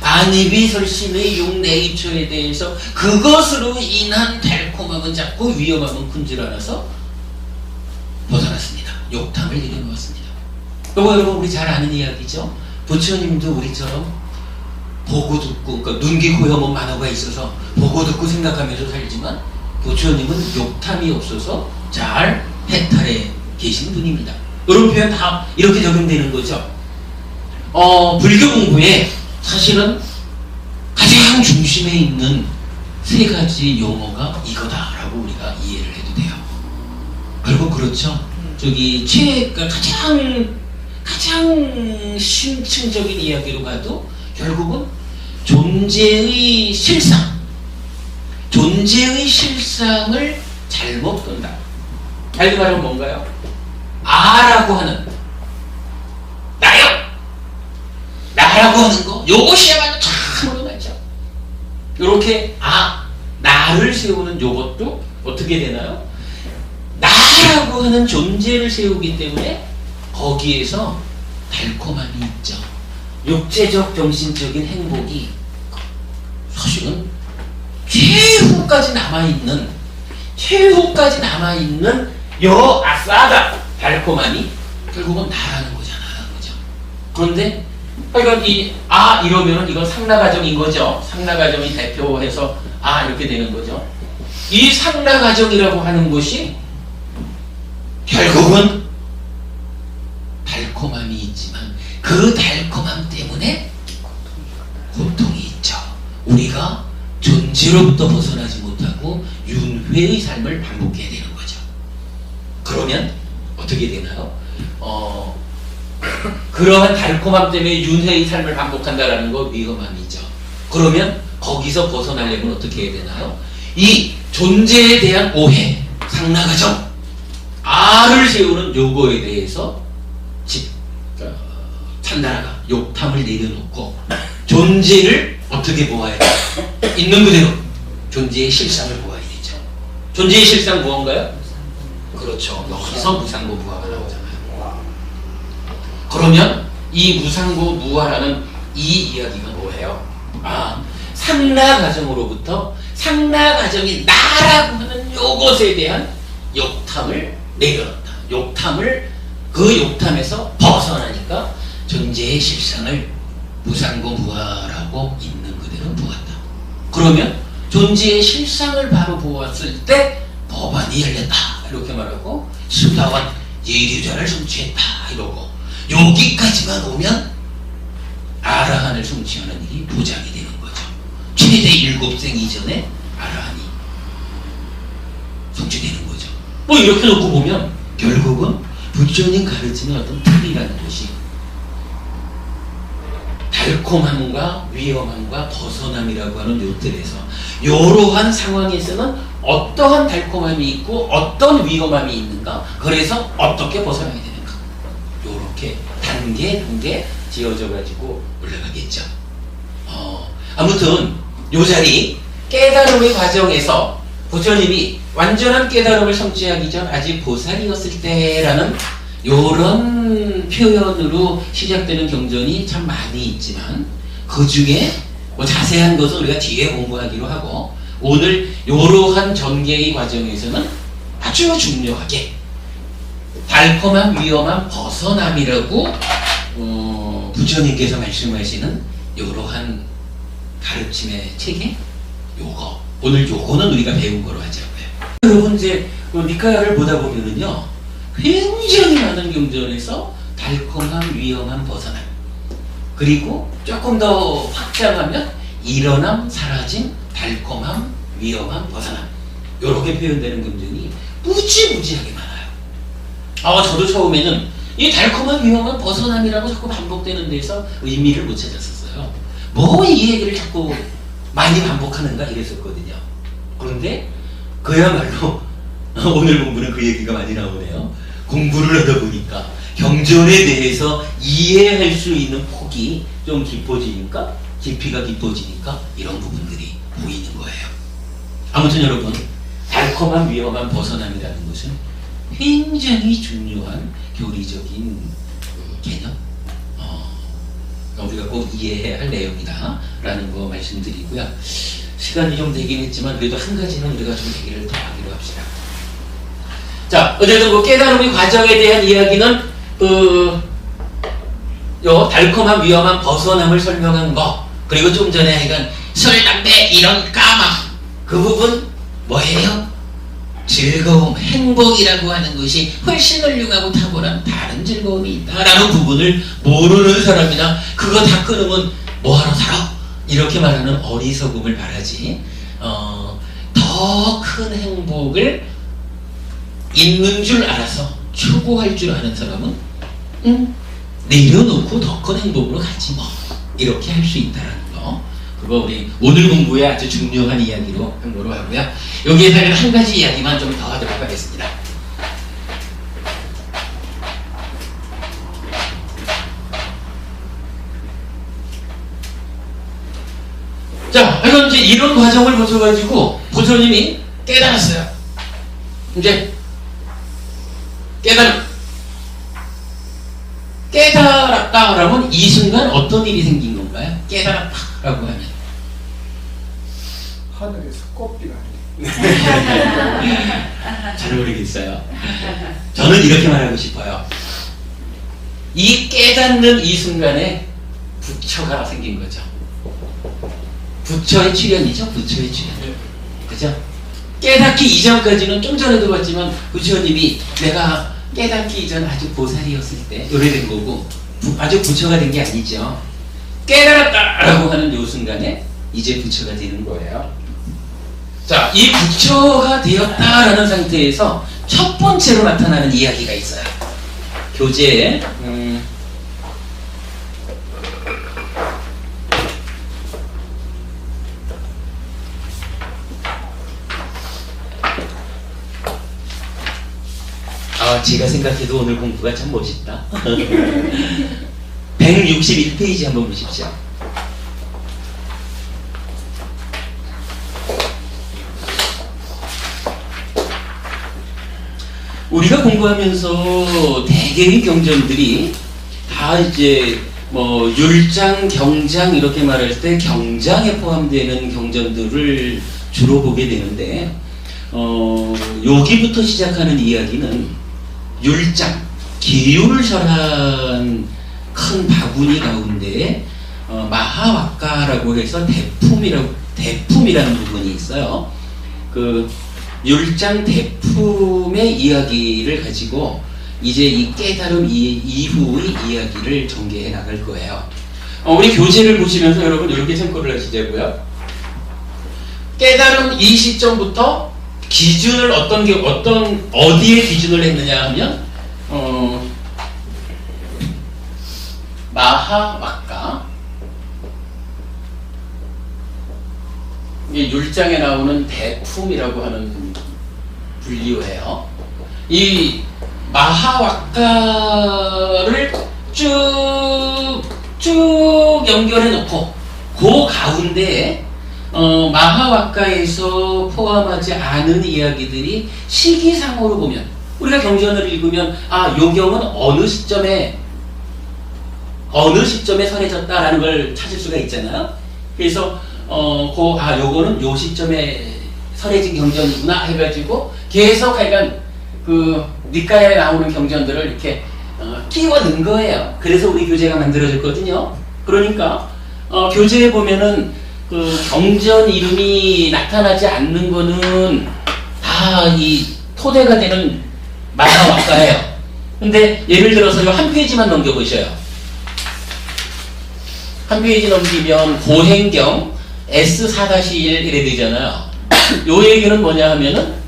아니비설신의 육내이초에 대해서 그것으로 인한 달콤함은 작고 위험함은 큰 줄 알아서 벗어났습니다. 욕탐을 내려놓았습니다. 이거 여러분 우리 잘 아는 이야기죠. 부처님도 우리처럼 보고 듣고 그러니까 눈기 고염은 만화가 있어서 보고 듣고 생각하면서 살지만 부처님은 욕탐이 없어서 잘 해탈해 계신 분입니다. 이런 표현 다 이렇게 적용되는 거죠. 불교 공부에 사실은 가장 중심에 있는 세 가지 용어가 이거다라고 우리가 이해를 해도 돼요. 그리고 그렇죠. 저기 가장 심층적인 이야기로 가도 결국은 존재의 실상을 잘못 본다. 다시 말하면 뭔가요? 아라고 하는 나라고 하는 거 요것이야말로 참으로 맞죠. 요렇게 나를 세우는 요것도 어떻게 되나요? 나라고 하는 존재를 세우기 때문에 거기에서 달콤함이 있죠. 육체적 정신적인 행복이 사실은 최후까지 남아있는 요 아싸다 달콤함이 결국은 나라는 거잖아요. 그죠? 그런데 그러니까 이러면은 이건 상라가정인 거죠. 상라가정이 대표해서 이렇게 되는 거죠. 이 상라가정이라고 하는 것이 결국은 달콤함이 있지만 그 달콤함 때문에 고통이 있죠. 우리가 존재로부터 벗어나지 못하고 윤회의 삶을 반복해야 되는 거죠. 그러면 어떻게 되나요? 그러한 달콤함 때문에 윤회의 삶을 반복한다라는 거 위험함이죠. 그러면 거기서 벗어나려면 어떻게 해야 되나요? 이 존재에 대한 오해, 상나가정, 알을 세우는 요거에 대해서 찬나라가 욕탐을 내려놓고 존재를 어떻게 보아야 돼요? 있는 그대로 존재의 실상을 보아야 되죠. 존재의 실상 무언가요? 그렇죠. 여기서 무상고 무아가 나오잖아요. 그러면 이 무상고 무아라는 이 이야기가 뭐예요? 상나가정으로부터 상나가정이 나라고 하는 요것에 대한 욕탐을 내려놓다. 그 욕탐에서 벗어나니까 존재의 실상을 무상고 무아라고 있는 그대로 보았다. 그러면 존재의 실상을 바로 보았을 때 법안이 열렸다 이렇게 말하고 수다원 예류자를 성취했다 이러고 여기까지만 오면 아라한을 성취하는 일이 보장이 되는 거죠. 최대 7생 이전에 아라한이 성취되는 거죠. 뭐 이렇게 놓고 보면 결국은 부처님 가르치는 어떤 틀이라는 것이 달콤함과 위험함과 벗어남이라고 하는 요 틀에서 이러한 상황에서는 어떠한 달콤함이 있고 어떤 위험함이 있는가, 그래서 어떻게 벗어나야 되는가, 요렇게 단계 지어져 가지고 올라가겠죠. 아무튼 요 자리 깨달음의 과정에서 부처님이 완전한 깨달음을 성취하기 전 아직 보살이었을 때라는 요런 표현으로 시작되는 경전이 참 많이 있지만 그 중에 뭐 자세한 것은 우리가 뒤에 공부하기로 하고 오늘 요러한 전개의 과정에서는 아주 중요하게 달콤한 위험한 벗어남이라고 부처님께서 말씀하시는 요러한 가르침의 체계 요거 오늘 요거는 우리가 배운 거로 하자고요. 여러분 이제 니카야를 보다 보면은요 굉장히 많은 경전에서 달콤함, 위험함, 벗어남 그리고 조금 더 확장하면 일어남, 사라짐, 달콤함, 위험함, 벗어남 요렇게 표현되는 경전이 무지무지하게 많아요. 저도 처음에는 이 달콤함, 위험함, 벗어남이라고 자꾸 반복되는 데서 의미를 못 찾았었어요. 뭐 이 얘기를 자꾸 많이 반복하는가 이랬었거든요. 그런데 그야말로 오늘 공부는 그 얘기가 많이 나오네요. 공부를 하다 보니까 경전에 대해서 이해할 수 있는 폭이 좀 깊어지니까 깊이가 깊어지니까 이런 부분들이 보이는 거예요. 아무튼 여러분 달콤한 위험한 벗어남이라는 것은 굉장히 중요한 교리적인 개념 우리가 꼭 이해해야 할 내용이다 라는 거 말씀드리고요. 시간이 좀 되긴 했지만 그래도 한 가지는 우리가 좀 얘기를 더 하기로 합시다. 자, 어쨌든 그 깨달음의 과정에 대한 이야기는 요 달콤한 위험한 벗어남을 설명한 거 그리고 좀 전에 하여간 술, 담배 이런 까마 그 부분 뭐예요? 즐거움, 행복이라고 하는 것이 훨씬 훌륭하고 탁월한 다른 즐거움이 있다라는 부분을 모르는 사람이나 그거 다 끊으면 뭐하러 살아? 이렇게 말하는 어리석음을 말하지 더 큰 행복을 있는 줄 알아서 추구할 줄 아는 사람은 내려놓고 더 큰 행복으로 가지 뭐 이렇게 할 수 있다는 거 그거 우리 오늘 공부에 아주 중요한 이야기로 한 거로 하고요. 여기에서 한 가지 이야기만 좀 더 하도록 하겠습니다. 자, 이건 이제 이런 과정을 거쳐가지고 부처님이 깨달았어요. 이제 깨달았다라면 이 순간 어떤 일이 생긴 건가요? 깨달았다라고 하면 하늘에서 꽃비가 잘 모르겠어요. 저는 이렇게 말하고 싶어요. 이 깨닫는 이 순간에 부처가 생긴 거죠. 부처의 출현이죠. 부처의 출현. 그죠? 깨닫기 이전까지는 좀 전에도 봤지만 부처님이 내가 깨닫기 이전 아주 보살이었을 때 오래된 거고 아주 부처가 된 게 아니죠. 깨달았다라고 하는 요 순간에 이제 부처가 되는 거예요. 자, 이 부처가 되었다라는 상태에서 첫 번째로 나타나는 이야기가 있어요. 교재에 제가 생각해도 오늘 공부가 참 멋있다. 161페이지 한번 보십시오. 우리가 공부하면서 대개의 경전들이 다 이제 뭐 율장, 경장 이렇게 말할 때 경장에 포함되는 경전들을 주로 보게 되는데 여기부터 시작하는 이야기는 율장, 기율을 절한 큰 바구니 가운데 마하와카라고 해서 대품이라는 부분이 있어요. 그 율장 대품의 이야기를 가지고 이제 이 깨달음 이후의 이야기를 전개해 나갈 거예요. 우리 교재를 보시면서 여러분 이렇게 참고를 하시자고요. 깨달음 이 시점부터 기준을 어디에 기준을 했느냐 하면 마하와카, 이 율장에 나오는 대품이라고 하는 분류예요. 이 마하와카를 쭉 연결해 놓고 그 가운데에 마하와카에서 포함하지 않은 이야기들이 시기상으로 보면 우리가 경전을 읽으면 요 경은 어느 시점에 선해졌다라는 걸 찾을 수가 있잖아요. 그래서 요거는 요 시점에 선해진 경전이구나 해가지고 계속 하여간 그 니카야에 나오는 경전들을 이렇게 끼워 넣은 거예요. 그래서 우리 교재가 만들어졌거든요. 그러니까 교재에 보면은 그 경전 이름이 나타나지 않는 거는 다 이 토대가 되는 마하와카예요. 근데 예를 들어서 한 페이지만 넘겨보셔요. 한 페이지 넘기면 고행경 S4-1 이래 되잖아요. 요 얘기는 뭐냐 하면은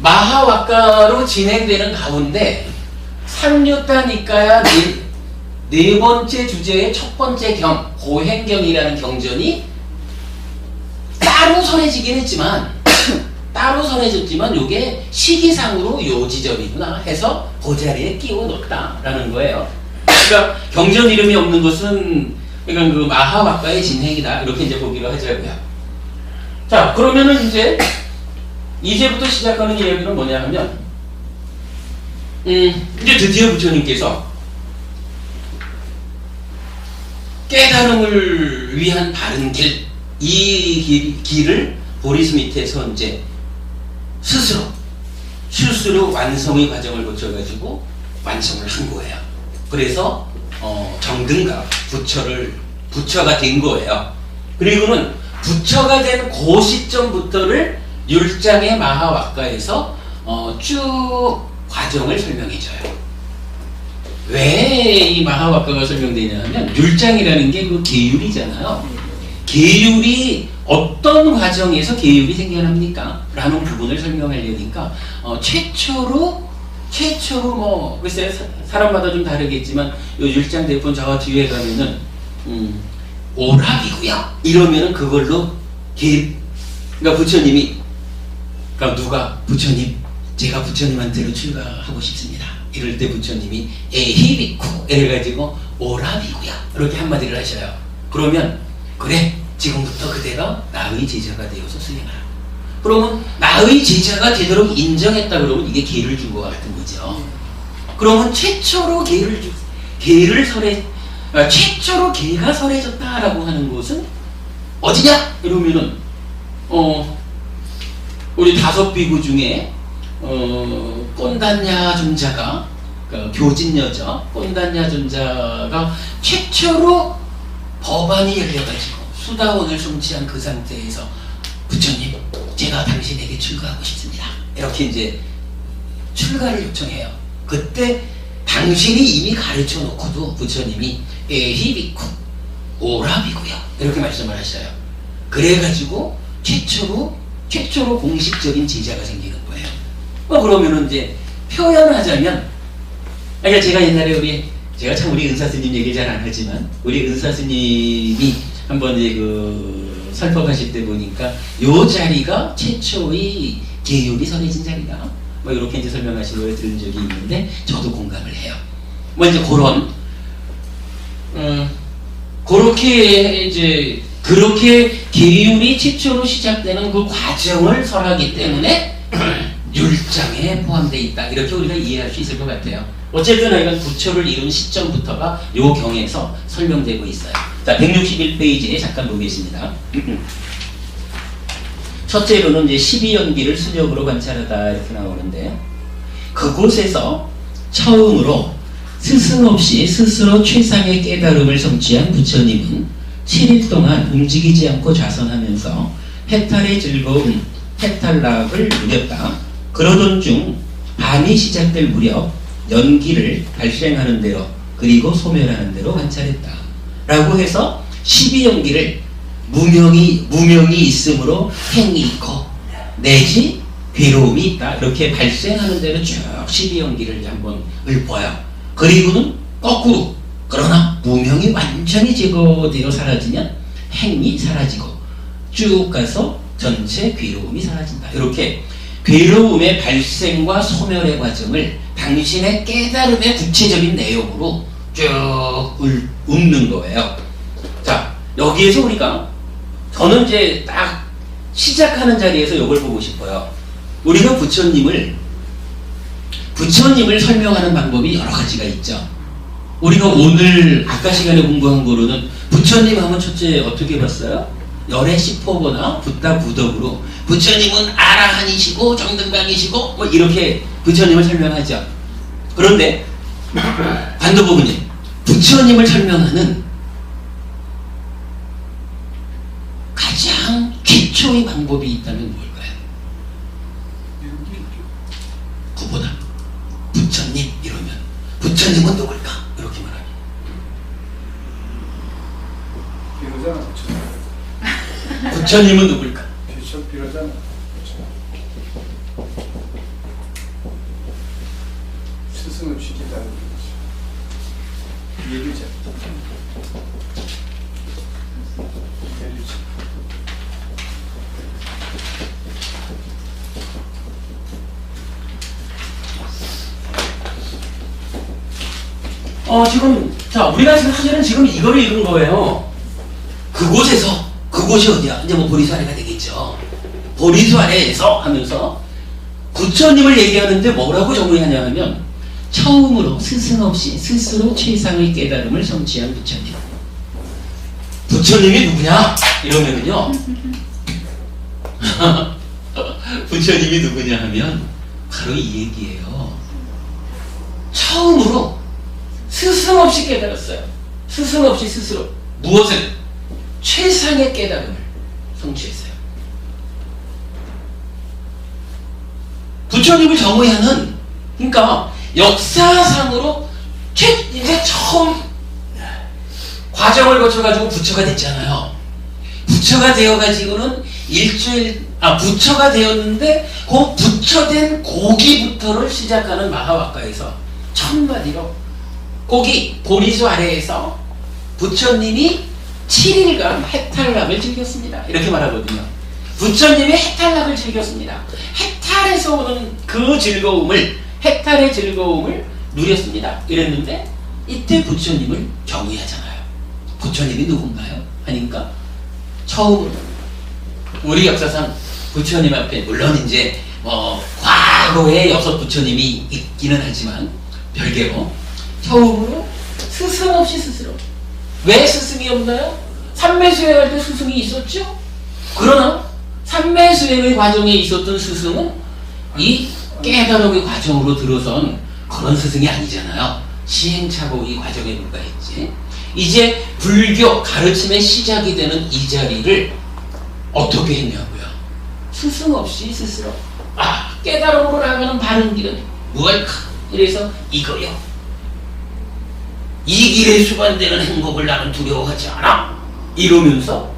마하와카로 진행되는 가운데 상류타 니카야 네 번째 주제의 첫 번째 경 고행경이라는 경전이 따로 선해지긴 했지만 요게 시기상으로 요 지점이구나 해서 그 자리에 끼워 넣었다라는 거예요. 그러니까 경전 이름이 없는 것은 그러니까 그 마하와카의 진행이다 이렇게 이제 보기로 하자고요. 자, 그러면은 이제부터 시작하는 이야기는 뭐냐 하면 이제 드디어 부처님께서 깨달음을 위한 바른 길, 이 길을 보리스밑에서 이제 스스로 완성의 과정을 거쳐가지고 완성을 한 거예요. 그래서 정등가 부처가 된 거예요. 그리고는 부처가 된 그 시점부터를 율장의 마하와카에서 쭉 과정을 설명해줘요. 왜 이 마하와카가 설명되냐 하면 율장이라는 게 그 계율이잖아요. 계율이 어떤 과정에서 계율이 생겨납니까? 라는 부분을 설명하려니까 최초로 뭐 글쎄 사람마다 좀 다르겠지만 요 율장 대본 저 뒤에 가면은 오랍이고요. 이러면은 그걸로 그러니까 부처님이 누가 부처님 제가 부처님한테로 출가하고 싶습니다. 이럴 때 부처님이 에히비쿠 이래가지고 오랍이고요. 이렇게 한마디를 하셔요. 그러면 그래 지금부터 그대가 나의 제자가 되어서 수행하라. 그러면 나의 제자가 되도록 인정했다 그러면 이게 계를 준 것 같은 거죠. 그러면 최초로 최초로 계가 설해졌다라고 하는 것은 어디냐? 이러면은 우리 5 비구 중에 꼰단냐 존자가 그러니까 교진여죠. 꼰단냐 존자가 최초로 법안이 열려가지고 수다원을 성취한 그 상태에서 부처님 제가 당신에게 출가하고 싶습니다. 이렇게 이제 출가를 요청해요. 그때 당신이 이미 가르쳐 놓고도 부처님이 에히비쿠 오랍이고요. 이렇게 말씀을 하셔요. 그래가지고 최초로 공식적인 제자가 생기는 거예요. 그러면은 이제 표현하자면, 그러니까 제가 옛날에 제가 참 우리 은사 스님 얘기 잘 안 하지만, 우리 은사 스님이 한번 이제 설법하실 때 보니까 요 자리가 최초의 계율이 선해진 자리다. 이렇게 이제 설명하신 걸 들은 적이 있는데, 저도 공감을 해요. 이제 그렇게 계율이 최초로 시작되는 그 과정을 설하기 때문에 율장에 포함되어 있다. 이렇게 우리가 이해할 수 있을 것 같아요. 어쨌든 이건 부처를 이룬 시점부터가 요 경에서 설명되고 있어요. 자, 161페이지에 잠깐 보겠습니다. 첫째로는 이제 12연기를 수력으로 관찰하다 이렇게 나오는데, 그곳에서 처음으로 스승 없이 스스로 최상의 깨달음을 성취한 부처님은 7일 동안 움직이지 않고 좌선하면서 해탈의 즐거움, 해탈락을 누렸다. 그러던 중 밤이 시작될 무렵 연기를 발생하는 대로 그리고 소멸하는 대로 관찰했다. 라고 해서 12연기를 무명이 있으므로 행이 있고 내지 괴로움이 있다. 이렇게 발생하는 대로 쭉 12연기를 한번 읊어요. 그리고는 거꾸로, 그러나 무명이 완전히 제거되어 사라지면 행이 사라지고 쭉 가서 전체 괴로움이 사라진다. 이렇게 괴로움의 발생과 소멸의 과정을 당신의 깨달음의 구체적인 내용으로 쭉 읊는 거예요. 자, 여기에서 저는 이제 딱 시작하는 자리에서 이걸 보고 싶어요. 우리가 부처님을 설명하는 방법이 여러 가지가 있죠. 우리가 오늘 아까 시간에 공부한 거로는 부처님 하면 첫째 어떻게 봤어요? 열의 10호거나 붓다 부덕으로 부처님은 아라한이시고 정등강이시고 이렇게 부처님을 설명하죠. 그런데 반도부부님, 부처님을 설명하는 가장 최초의 방법이 있다면 뭘까요? 그보다 부처님 이러면 부처님은 누굴까? 이렇게 말하면 비로자나 부처님은 누굴까? 비로자나 스승을 시키다는 거죠. 예류자. 우리가 지금 사실은 지금 이거를 읽은 거예요. 그곳이 어디야? 이제 보리수 아래가 되겠죠. 보리수 아래에서 하면서 부처님을 얘기하는데 뭐라고 정의하냐 하면, 처음으로 스승 없이 스스로 최상의 깨달음을 성취한 부처님. 부처님이 누구냐? 이러면은요. 부처님이 누구냐 하면 바로 이 얘기예요. 처음으로 스승 없이 깨달았어요. 스승 없이 스스로. 무엇을? 최상의 깨달음을 성취했어요. 부처님을 정의하는, 그러니까 역사상으로 이제 처음 과정을 거쳐가지고 부처가 됐잖아요. 부처가 되어가지고는 부처가 되었는데 그 부처된 고기부터를 시작하는 마하와카에서 첫마디로 고기 보리수 아래에서 부처님이 7일간 해탈락을 즐겼습니다. 이렇게 말하거든요. 부처님이 해탈락을 즐겼습니다. 해탈에서 오는 그 즐거움을, 해탈의 즐거움을 누렸습니다. 이랬는데 이때 부처님을 정의하잖아요. 부처님이 누군가요? 하니까 처음으로 우리 역사상 부처님 앞에, 물론 이제 과거에 6 부처님이 있기는 하지만 별개로 처음으로 스승 없이 스스로. 왜 스승이 없나요? 삼매수행할 때 스승이 있었죠? 그러나 삼매수행의 과정에 있었던 스승은 이 깨달음의 과정으로 들어선 그런 스승이 아니잖아요. 시행착오의 과정에 불과했지. 이제 불교 가르침의 시작이 되는 이 자리를 어떻게 했냐고요? 스승 없이 스스로. 깨달음으로 나가는 바른 길은 무엇일까? 이래서 이거요. 이 길에 수반되는 행복을 나는 두려워하지 않아. 이러면서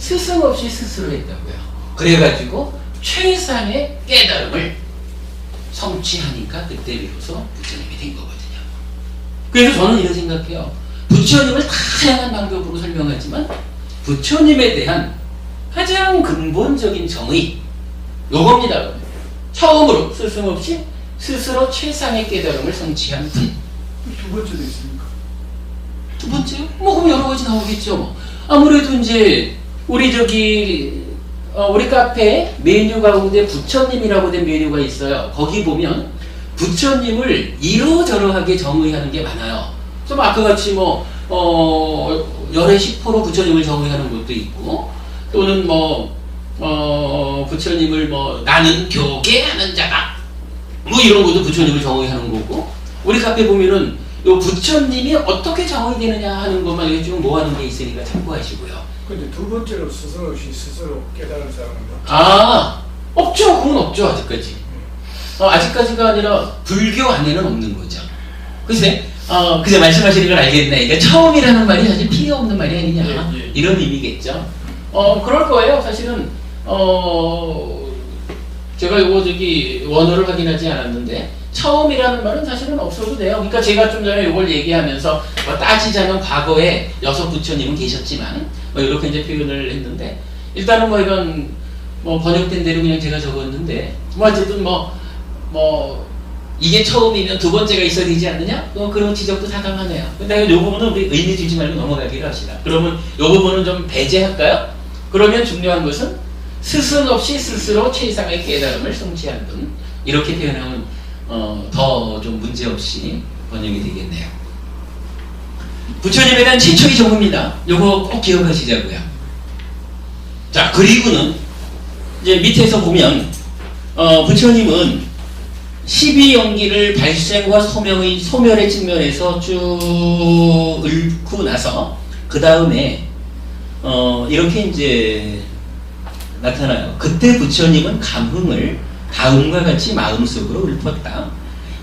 스승 없이 스스로 했다고요. 그래가지고 최상의 깨달음을 성취하니까 그때 비로소 부처님이 된 거거든요. 그래서 저는 이런 생각해요. 부처님을 다양한 방법으로 설명하지만 부처님에 대한 가장 근본적인 정의 요겁니다. 처음으로 스승 없이 스스로 최상의 깨달음을 성취한 분. 두 번째도 있습니까? 두 번째요? 뭐 그럼 여러 가지 나오겠죠. 뭐. 아무래도 이제 우리 우리 카페에 메뉴 가운데 부처님이라고 된 메뉴가 있어요. 거기 보면 부처님을 이러저러하게 정의하는 게 많아요. 좀 아까 같이 열의 10% 부처님을 정의하는 것도 있고, 또는 부처님을 나는 교계하는 자다. 이런 것도 부처님을 정의하는 거고, 우리 카페 보면은 요 부처님이 어떻게 정의되느냐 하는 것만 이렇게 좀 모아놓은 게 있으니까 참고하시고요. 근데 두 번째로 스승 없이 스스로 깨달은 사람은 없죠. 그건 없죠, 아직까지. 아직까지가 아니라 불교 안에는 없는 거죠. 글쎄, 그제 말씀하시는 걸 알겠네. 그러니까 처음이라는 말이 사실 필요 없는 말이 아니냐. 예. 이런 의미겠죠. 그럴 거예요. 사실은, 제가 요거 원어를 확인하지 않았는데, 처음이라는 말은 사실은 없어도 돼요. 그러니까 제가 좀 전에 요걸 얘기하면서 따지자면 과거에 6 부처님은 계셨지만, 이렇게 이제 표현을 했는데, 일단은 이건 번역된 대로 그냥 제가 적었는데, 어쨌든 이게 처음이면 두 번째가 있어야 되지 않느냐? 그런 지적도 타당하네요. 근데 이 부분은 우리 의미 주지 말고 넘어가기로 합시다. 그러면 이 부분은 좀 배제할까요? 그러면 중요한 것은 스승 없이 스스로 최상의 깨달음을 성취한 분. 이렇게 표현하면 더 좀 문제없이 번역이 되겠네요. 부처님에 대한 최초의 정의입니다. 요거 꼭 기억하시자고요. 자, 그리고는 이제 밑에서 보면 부처님은 12연기를 발생과 소멸의 측면에서 쭉 읊고 나서 그 다음에 이렇게 이제 나타나요. 그때 부처님은 감흥을 다음과 같이 마음속으로 읊었다.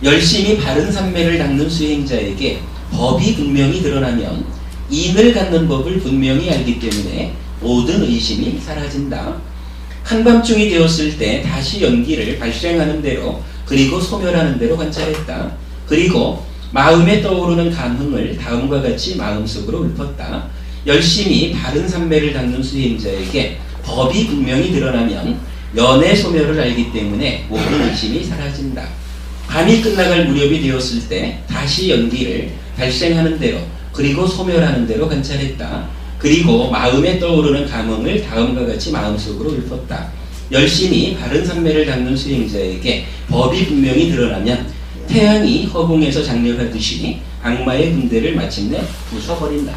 열심히 바른 삼매를 닦는 수행자에게 법이 분명히 드러나면 인을 갖는 법을 분명히 알기 때문에 모든 의심이 사라진다. 한밤중이 되었을 때 다시 연기를 발생하는 대로 그리고 소멸하는 대로 관찰했다. 그리고 마음에 떠오르는 감흥을 다음과 같이 마음속으로 읊었다. 열심히 바른 삼매를 닦는 수행자에게 법이 분명히 드러나면 연의 소멸을 알기 때문에 모든 의심이 사라진다. 밤이 끝나갈 무렵이 되었을 때 다시 연기를 발생하는 대로 그리고 소멸하는 대로 관찰했다. 그리고 마음에 떠오르는 감흥을 다음과 같이 마음속으로 읊었다. 열심히 바른 삼매를 닦는 수행자에게 법이 분명히 드러나면 태양이 허공에서 장렬하듯이 악마의 군대를 마침내 부숴버린다.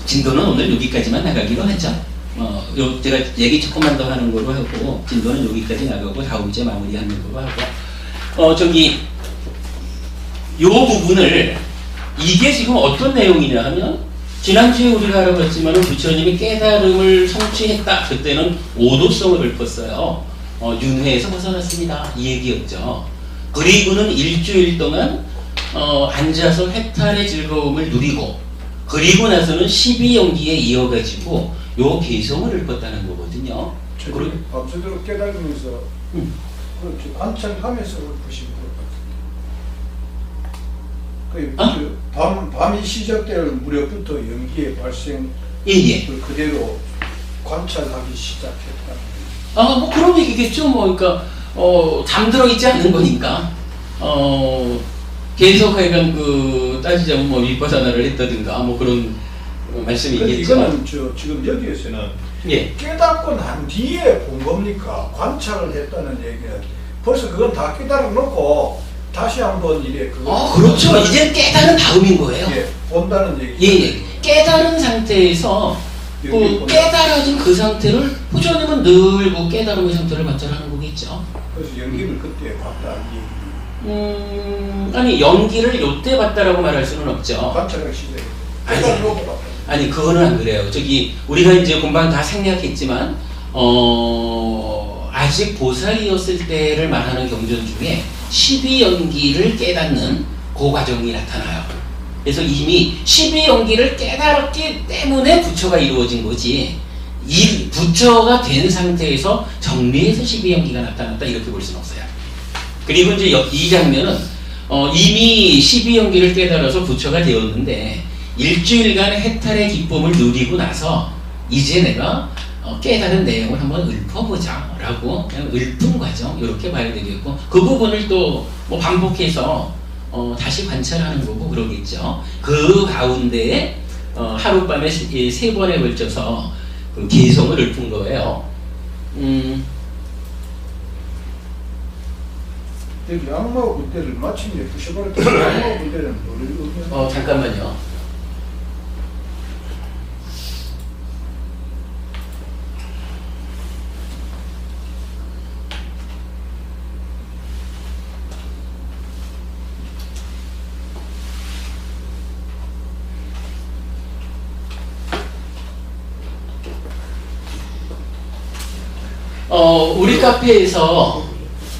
진도는 오늘 여기까지만 나가기로 하죠. 제가 얘기 조금만 더 하는 거로 하고 진도는 여기까지 나가고 다음 주에 마무리하는 거로 하고 요 부분을 이게 지금 어떤 내용이냐 하면 지난주에 우리가 알아봤지만 부처님이 깨달음을 성취했다. 그때는 오도성을 읊었어요. 윤회에서 벗어났습니다. 이 얘기였죠. 그리고는 일주일 동안 앉아서 해탈의 즐거움을 누리고 그리고 나서는 12연기에 이어가지고 요 개성을 읊었다는 거거든요. 밤새도록 깨달으면서 관찰하면서 읊으신 것 같은데 밤이 시작될 무렵부터 연기의 발생 그대로 관찰하기 시작했다. 뭐 그런 얘기겠죠. 그러니까 잠들어 있지 않는 거니까 계속 하여간 따지자면 윗바사나를 했다든가 그런 말씀이겠죠. 이거는 지금 여기에서는 깨닫고 난 뒤에 본 겁니까? 관찰을 했다는 얘기는 벌써 그건 다 깨달아 놓고 다시 한번 이래 그렇죠. 이제 깨달은 다음인 거예요. 본다는 얘기. 깨달은 상태에서 깨달아진 그 상태를 부처님은 늘 깨달음의 상태를 관찰하는 거겠죠. 그래서 연기를 그때 봤다 이 얘기. 아니 연기를 요때 봤다라고 말할 수는 없죠. 관찰하기 시작했다. 아니 그거는 안 그래요. 우리가 이제 금방 다 생략했지만 아직 보살이었을 때를 말하는 경전 중에 12연기를 깨닫는 그 과정이 나타나요. 그래서 이미 12연기를 깨달았기 때문에 부처가 이루어진 거지, 이 부처가 된 상태에서 정리해서 12연기가 나타났다 이렇게 볼 수는 없어요. 그리고 이제 이 장면은 이미 12연기를 깨달아서 부처가 되었는데 일주일간 해탈의 기쁨을 누리고 나서 이제 내가 깨달은 내용을 한번 읊어보자 라고 그냥 읊은 과정 이렇게 봐야 되겠고, 그 부분을 또 뭐 반복해서 다시 관찰하는 거고 그러겠죠. 그 가운데에 하룻밤에 3번에 걸쳐서 그 개성을 읊은 거예요. 여기 악마와 군대를 마침 이제 부셔버렸다. 악마와 군대는 노래를 잠깐만요.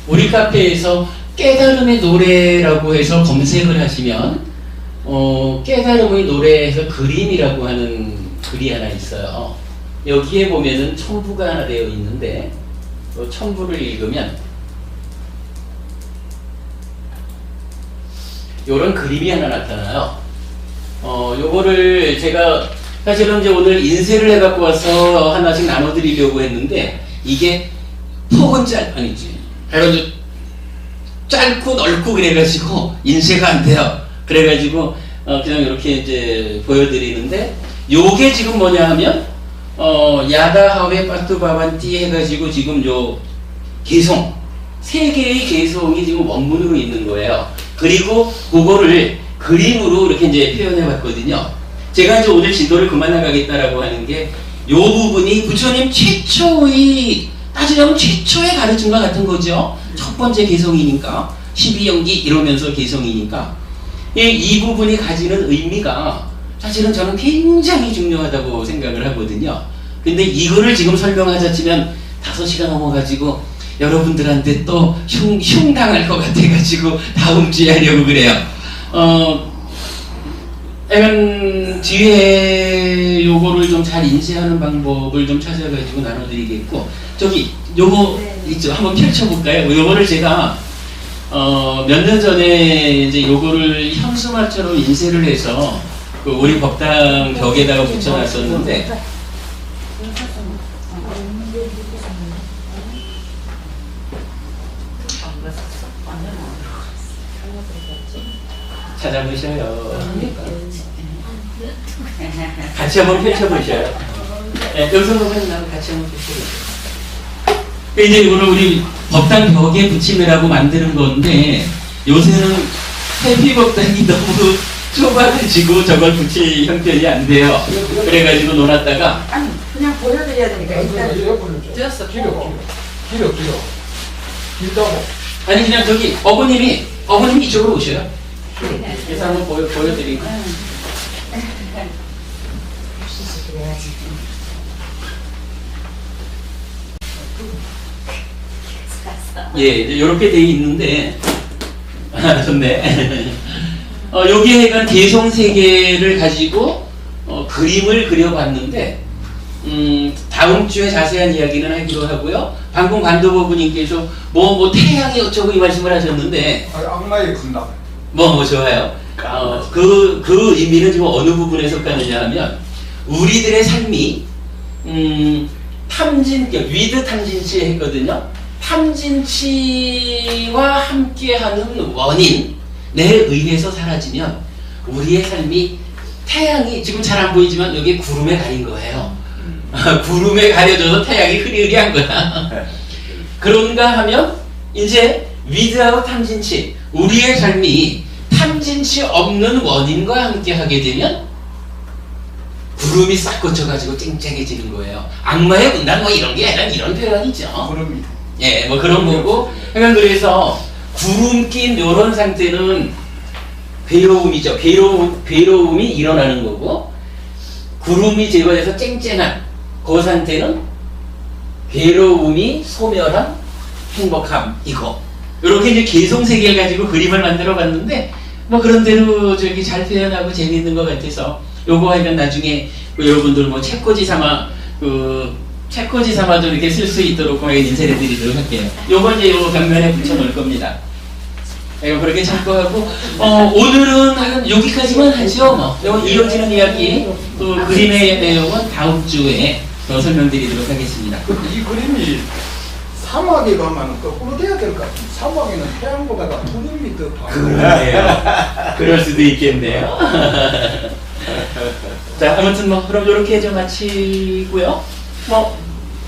우리 카페에서 깨달음의 노래라고 해서 검색을 하시면 깨달음의 노래에서 그림이라고 하는 글이 하나 있어요. 여기에 보면은 첨부가 하나 되어 있는데 첨부를 읽으면 요런 그림이 하나 나타나요. 요거를 제가 사실은 이제 오늘 인쇄를 해갖고 와서 하나씩 나눠드리려고 했는데, 이게 폭은 아니지. 이런 짧고 넓고 그래가지고 인쇄가 안 돼요. 그래가지고 그냥 이렇게 이제 보여드리는데, 요게 지금 뭐냐 하면 야다하웨 파투바반티 해가지고 지금 요 개성 3개의 개성이 지금 원문으로 있는 거예요. 그리고 그거를 그림으로 이렇게 이제 표현해 봤거든요. 제가 이제 오늘 진도를 그만 나가겠다라고 하는 게, 요 부분이 부처님 최초의, 따지자면 최초의 가르침과 같은 거죠. 첫 번째 개성이니까, 12연기 이러면서 개성이니까, 이 부분이 가지는 의미가 사실은 저는 굉장히 중요하다고 생각을 하거든요. 근데 이거를 지금 설명하자 치면 5시간 넘어가지고 여러분들한테 또 흉당할 것 같아가지고 다음 주에 하려고 그래요. 약간 뒤에 요거를 좀 잘 인지하는 방법을 좀 찾아가지고 나눠드리겠고, 저기 요거 있죠? 한번 펼쳐볼까요? 요거를 제가 몇 년 전에 이제 요거를 현수막처럼 인쇄를 해서 그 우리 법당 벽에다가 붙여놨었는데, 찾아보셔요. 같이 한번 펼쳐보셔요. 네, 여기서 보면 나랑 같이 한번 펼쳐보셔요. 이제 이거를 우리 법당 벽에 붙이느라고 만드는 건데, 요새는 해피 법당이 너무 좁아가지고 저걸 붙일 형편이 안 돼요. 그래가지고 놀았다가, 아니 그냥 보여드려야 되니까 일단 되었어. 길다고. 아니 그냥 저기 어머님이 이쪽으로 오셔요. 그래서 한번 보여드리고. 예, 이제 이렇게 돼 있는데, 좋네. 여기에 약간 개성 세계를 가지고 그림을 그려봤는데, 다음 주에 자세한 이야기는 하기로 하고요. 방금 관도부부님께서 뭐 태양이 어쩌고 이 말씀을 하셨는데, 악마의 군남. 뭐 좋아요. 그 의미는 지금 어느 부분에 속하느냐 하면, 우리들의 삶이 위드 탐진치 했거든요. 탐진치와 함께하는 원인, 내 의해서 사라지면 우리의 삶이, 태양이 지금 잘 안 보이지만 여기 구름에 가린 거예요. 구름에 가려져서 태양이 흐리흐리한 거야. 그런가 하면 이제 위드아웃 탐진치, 우리의 삶이 탐진치 없는 원인과 함께 하게 되면 구름이 싹 걷혀가지고 쨍쨍해지는 거예요. 악마의 군단 뭐 이런 게 아니라 이런 표현이죠. 구름이. 예, 뭐 그런 거고. 그러니까 그래서 구름 낀 요런 상태는 괴로움이죠. 괴로움이 일어나는 거고, 구름이 제거돼서 쨍쨍한 그 상태는 괴로움이 소멸한 행복함, 이거. 이렇게 이제 개성 세계를 가지고 그림을 만들어 봤는데, 뭐 그런 대로 저기 잘 표현하고 재미있는 것 같아서 요거 하면 나중에 그 여러분들 뭐 책꽂이 삼아 책꽂이 삼아도 이렇게 쓸 수 있도록 인쇄해 드리도록 할게요. 요거 이제 요 벽면에 붙여 놓을 겁니다. 이거 그렇게 참고하고 오늘은 한 여기까지만 하죠. 뭐 이어지는 이야기 그 그림의 내용은 다음 주에 더 설명드리도록 하겠습니다. 이 그림이 사막에 가면 거꾸로 돼야 될 것 같아요. 사막에는 태양보다 구름이 더 그러네요. 그럴 수도 있겠네요. 자, 아무튼 뭐 그럼 이렇게 좀 마치고요. 뭐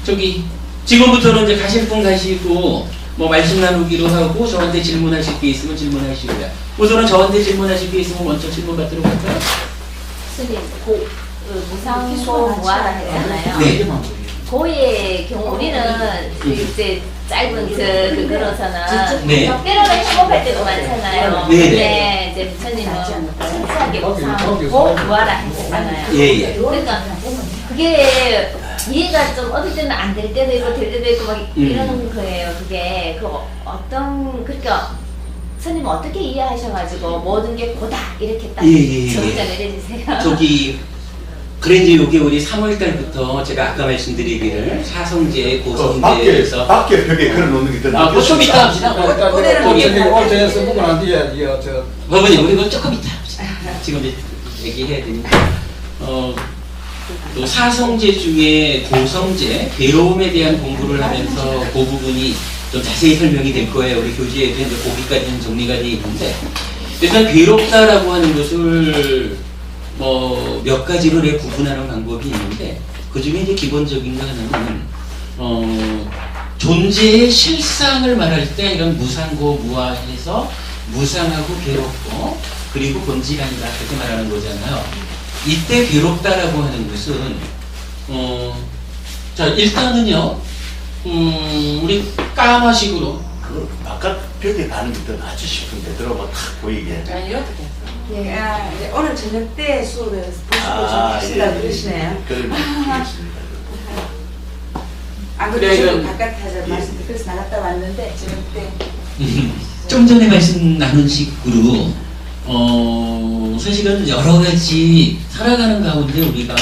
저기 지금부터는 이제 가실 분 가시고 뭐 말씀 나누기로 하고 저한테 질문하실 게 있으면 질문하시고요. 우선은 저한테 질문하실 게 있으면 먼저 질문 받도록 할까요? 스님, 무상고 무아라 했잖아요. 네. 고의 경우 우리는 이제 짧은 그 걸어서는 네. 때로는 행복할 때도 많잖아요. 네, 근데 이제 부처님은 순수하게 무상고 무아라 하셨잖아요. 예, 예. 그러니까 그게 이해가 좀 어떨 때는 안 될 때도 있고 될 때도 있고 막 이러는 거예요. 그게 그 어떤 그러니까 스님 어떻게 이해하셔가지고 모든 게 고다 이렇게 딱 정의가 내려지세요. 저기 그래 이제 여기 우리 3월달부터 제가 아까 말씀드리기를 사성제, 고성제에서 밖에 벽에 걸어놓는 게 더 낫겠습니다. 좀 이따 합시다. 어제 써보고 난 뒤에 저 버버님 우리 이거 조금 이따 합시다. 지금 이제 얘기해야 되니까 또 사성제 중에 고성제, 괴로움에 대한 공부를 하면서 그 부분이 좀 자세히 설명이 될 거예요. 우리 교재에도 이제 거기까지는 정리가 되어 있는데 일단 괴롭다라고 하는 것을 뭐 몇 가지로 구분하는 방법이 있는데 그 중에 이제 기본적인 거 하나는 존재의 실상을 말할 때 이런 무상고 무아해서 무상하고 괴롭고 그리고 본질아니다 그렇게 말하는 거잖아요. 이때 괴롭다라고 하는 것은 자 일단은요 우리 까마식으로 그 바깥 벽에 가는 게 더 낫지 싶은데 들어봐 탁 보이게. 아니 이렇게 됐어. 야, 이제 오늘 저녁 때 수업에 보시고 좀 하시다 그러시네요. 그런 게 있습니다. 안 그래, 그래도 저는 이건- 바깥 하자 말씀 그래서 나갔다 왔는데 저녁 때 좀 전에 말씀 나눈 식으로 사실은 여러 가지 살아가는 가운데 우리가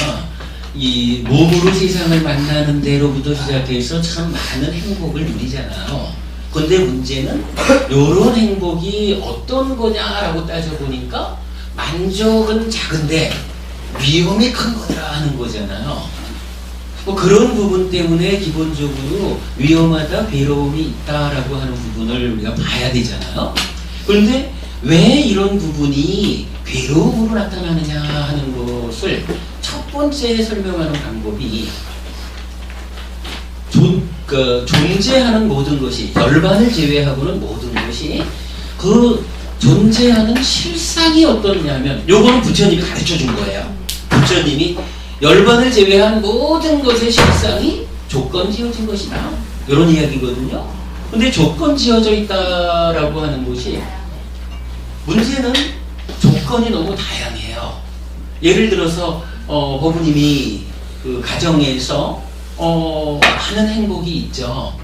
이 몸으로 세상을 만나는 데로부터 시작해서 참 많은 행복을 누리잖아요. 근데 문제는 이런 행복이 어떤 거냐라고 따져보니까 만족은 작은데 위험이 큰 거다 하는 거잖아요. 뭐 그런 부분 때문에 기본적으로 위험하다, 괴로움이 있다라고 하는 부분을 우리가 봐야 되잖아요. 그런데 왜 이런 부분이 괴로움으로 나타나느냐 하는 것을 첫 번째 설명하는 방법이 존재하는 모든 것이 열반을 제외하고는 모든 것이 그 존재하는 실상이 어떻냐면 요거는 부처님이 가르쳐 준 거예요. 부처님이 열반을 제외한 모든 것의 실상이 조건 지어진 것이다. 이런 이야기거든요. 근데 조건 지어져 있다라고 하는 것이 문제는 조건이 너무 다양해요. 예를 들어서 법부님이 그 가정에서 많은 행복이 있죠.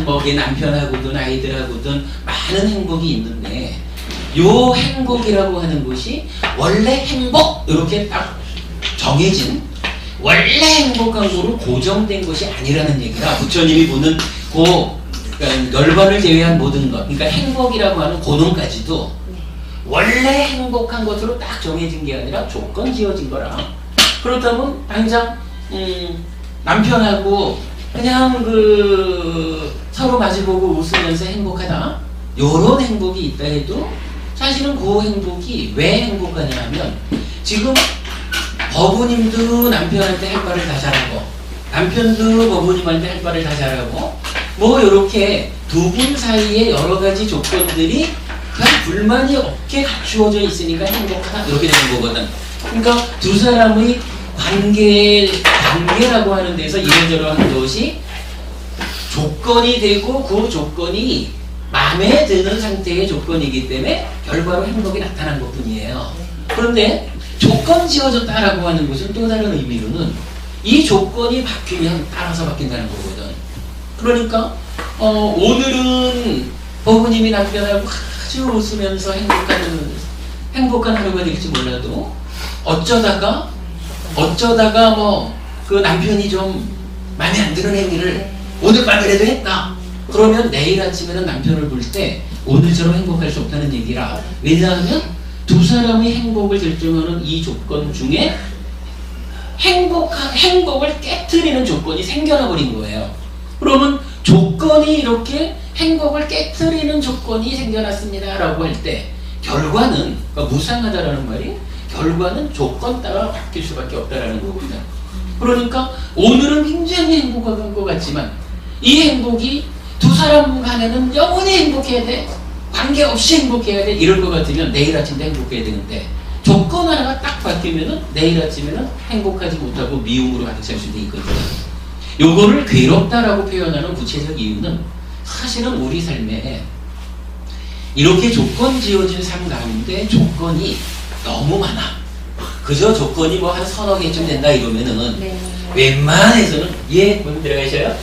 뭐 남편하고든 아이들하고든 많은 행복이 있는데 요 행복이라고 하는 것이 원래 행복 이렇게 딱 정해진 원래 행복한 거로 고정된 것이 아니라는 얘기라 부처님이 보는 그러니까 열반을 제외한 모든 것 그러니까 행복이라고 하는 고놈까지도 원래 행복한 것으로 딱 정해진 게 아니라 조건 지어진 거라. 그렇다면 당장 남편하고 그냥 서로 마주보고 웃으면서 행복하다 요런 행복이 있다 해도 사실은 그 행복이 왜 행복하냐 하면 지금 법부님도 남편한테 할 말을 다 잘하고 남편도 법부님한테 할 말을 다 잘하고 뭐 요렇게 두 분 사이에 여러 가지 조건들이 그냥 불만이 없게 갖추어져 있으니까 행복하다 이렇게 되는 거거든. 그러니까 두 사람의 관계라고 하는 데서 이런저런 것이 조건이 되고 그 조건이 마음에 드는 상태의 조건이기 때문에 결과로 행복이 나타난 것 뿐이에요. 그런데 조건 지어졌다라고 하는 것은 또 다른 의미로는 이 조건이 바뀌면 따라서 바뀐다는 거거든. 그러니까 오늘은 법부님이 남편하고 아주 웃으면서 행복한 행복한 하루가 될지 몰라도 어쩌다가 뭐 그 남편이 좀 마음에 안 드는 행위를 오늘 밤이라도 했다. 그러면 내일 아침에는 남편을 볼 때 오늘처럼 행복할 수 없다는 얘기라. 왜냐하면 두 사람의 행복을 결정하는 이 조건 중에 행복을 깨트리는 조건이 생겨나 버린 거예요. 그러면 조건이 이렇게 행복을 깨트리는 조건이 생겨났습니다 라고 할 때 결과는, 그러니까 무상하다라는 말이 결과는 조건 따라 바뀔 수밖에 없다라는 거거든요. 그러니까 오늘은 굉장히 행복한 것 같지만 이 행복이 두 사람 간에는 영원히 행복해야 돼, 관계없이 행복해야 돼, 이럴 것 같으면 내일 아침도 행복해야 되는데 조건 하나가 딱 바뀌면은 내일 아침에는 행복하지 못하고 미움으로 가득 찰 수도 있거든요. 요거를 괴롭다라고 표현하는 구체적 이유는 사실은 우리 삶에 이렇게 조건 지어진 삶 가운데 조건이 너무 많아. 그저 조건이 뭐 한 서너 개쯤 된다 이러면은 웬만해서는 문 들어가셔요?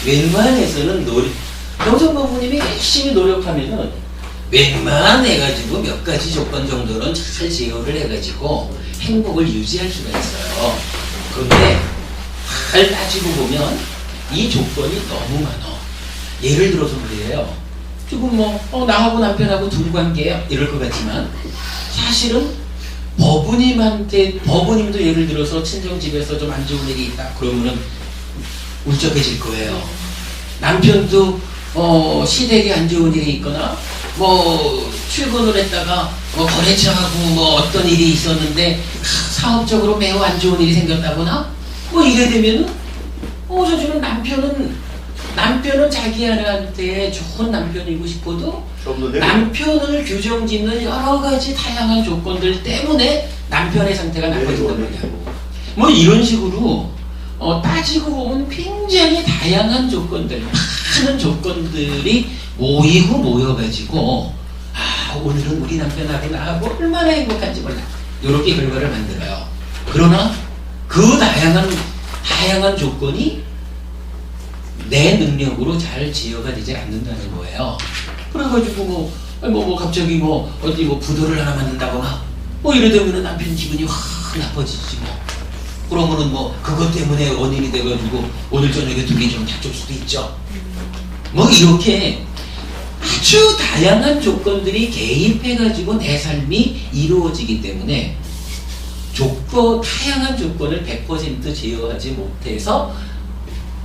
웬만해서는 정성부모님이 열심히 노력하면은 웬만해가지고 몇 가지 조건 정도는 잘 제어를 해가지고 행복을 유지할 수가 있어요. 그런데 잘 따지고 보면 이 조건이 너무 많아. 예를 들어서 그래요. 지금 나하고 남편하고 둘 관계야 이럴 것 같지만 사실은 법부님도 예를 들어서 친정집에서 좀 안 좋은 일이 있다 그러면은 울적해질 거예요. 남편도 시댁에 안 좋은 일이 있거나 출근을 했다가 거래처하고 어떤 일이 있었는데 사업적으로 매우 안 좋은 일이 생겼다거나 이래 되면은 사실은 남편은 자기 아내한테 좋은 남편이고 싶어도 남편을 규정짓는 여러 가지 다양한 조건들 때문에 남편의 상태가 나빠진단 말이야. 이런 식으로 따지고 보면 굉장히 다양한 조건들, 많은 조건들이 모여가지고 오늘은 우리 남편하고 나하고 얼마나 행복한지 몰라. 이렇게 결과를 만들어요. 그러나 그 다양한 조건이 내 능력으로 잘 제어가 되지 않는다는 거예요. 그래가지고 갑자기 어디 부도를 하나 만든다거나 이러다면 남편 기분이 확 나빠지지 그러면은 그것 때문에 원인이 돼가지고 오늘 저녁에 둘이 좀 다툴 수도 있죠. 이렇게 아주 다양한 조건들이 개입해가지고 내 삶이 이루어지기 때문에 다양한 조건을 100% 제어하지 못해서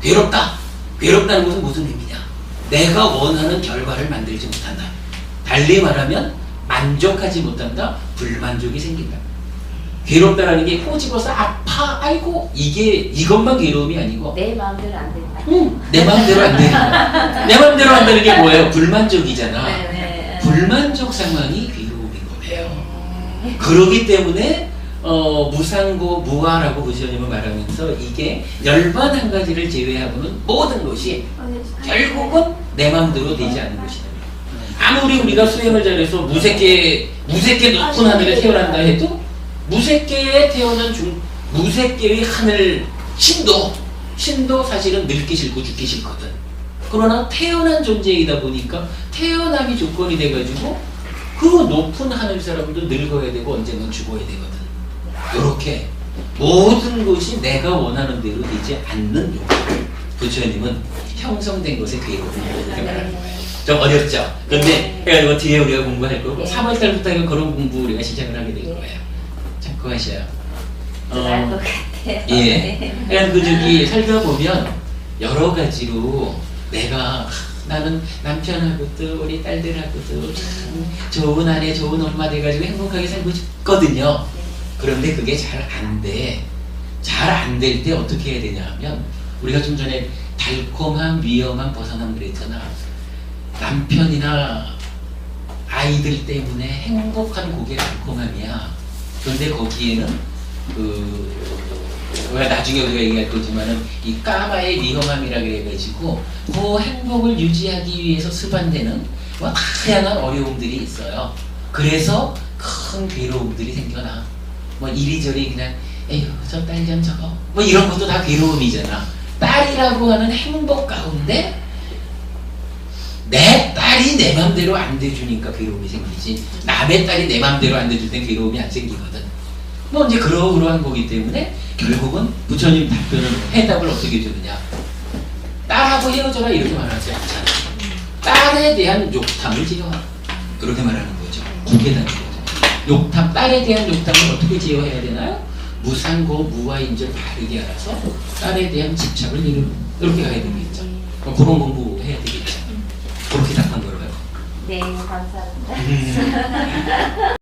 괴롭다는 것은 무슨 의미냐? 내가 원하는 결과를 만들지 못한다. 달리 말하면 만족하지 못한다. 불만족이 생긴다. 괴롭다라는 게 꼬집어서 아파, 아이고 이것만 괴로움이 아니고 내 마음대로 안 된다. 내 마음대로 안 된다. 내 마음대로 안 되는 게 뭐예요? 불만족이잖아. 네네. 불만족 상황이 괴로움인 거예요. 그러기 때문에 무상고 무아라고 부처님은 말하면서 이게 열반 한 가지를 제외하고는 모든 것이 결국은 내 마음대로 되지 않는 것이다. 아무리 우리가 수행을 잘해서 무색계 높은 하늘에 태어난다 해도 무색계에 태어난 무색계의 하늘 신도 사실은 늙기 싫고 죽기 싫거든. 그러나 태어난 존재이다 보니까 태어남이 조건이 돼가지고 그 높은 하늘 사람도 늙어야 되고 언젠간 죽어야 되거든. 이렇게 모든 것이 내가 원하는 대로 되지 않는 요건을 부처님은 형성된 것에 괴로움을 이렇게 말하는 거예요. 좀 어렵죠? 근데 그래가지고 뒤에 우리가 공부할 거고 3월달부터 그런 공부 우리가 시작을 하게 될 거예요. 참고하셔요. 알 것 같아요. 예. 그러니까 살펴보면 여러 가지로 나는 남편하고도 우리 딸들하고도 참 좋은 아내 좋은 엄마 돼가지고 행복하게 살고 싶거든요. 그런데 그게 잘 안 돼. 잘 안 될 때 어떻게 해야 되냐 하면 우리가 좀 전에 달콤한 위험한 벗어남 그랬잖아. 남편이나 아이들 때문에 행복한 그게 달콤함이야. 그런데 거기에는 나중에 우리가 얘기할 거지만은 이 까마의 위험함이라 그래가지고 그 행복을 유지하기 위해서 수반되는 다양한 어려움들이 있어요. 그래서 큰 괴로움들이 생겨나. 이리저리 그냥 에휴 저 딸 좀 저거 이런 것도 다 괴로움이잖아. 딸이라고 하는 행복 가운데 내 딸이 딸이 내 맘대로 안 돼주니까 괴로움이 생기지 남의 딸이 내 맘대로 안 돼줄 땐 괴로움이 안 생기거든. 뭐 이제 그러한 거기 때문에 결국은 부처님 답변은 해답을 어떻게 주느냐. 딸하고 헤어져라 이렇게 말하지 않잖아. 딸에 대한 욕탐을 제어하라. 그렇게 말하는 거죠. 국에다는 거죠. 욕탐, 딸에 대한 욕탐을 어떻게 제어해야 되나요? 무상고, 무와인절 바르게 알아서 딸에 대한 집착을 이렇게 가야 되겠죠. 그런 공부해야 되겠죠. 그렇게 답한 거라고요. 네, 감사합니다.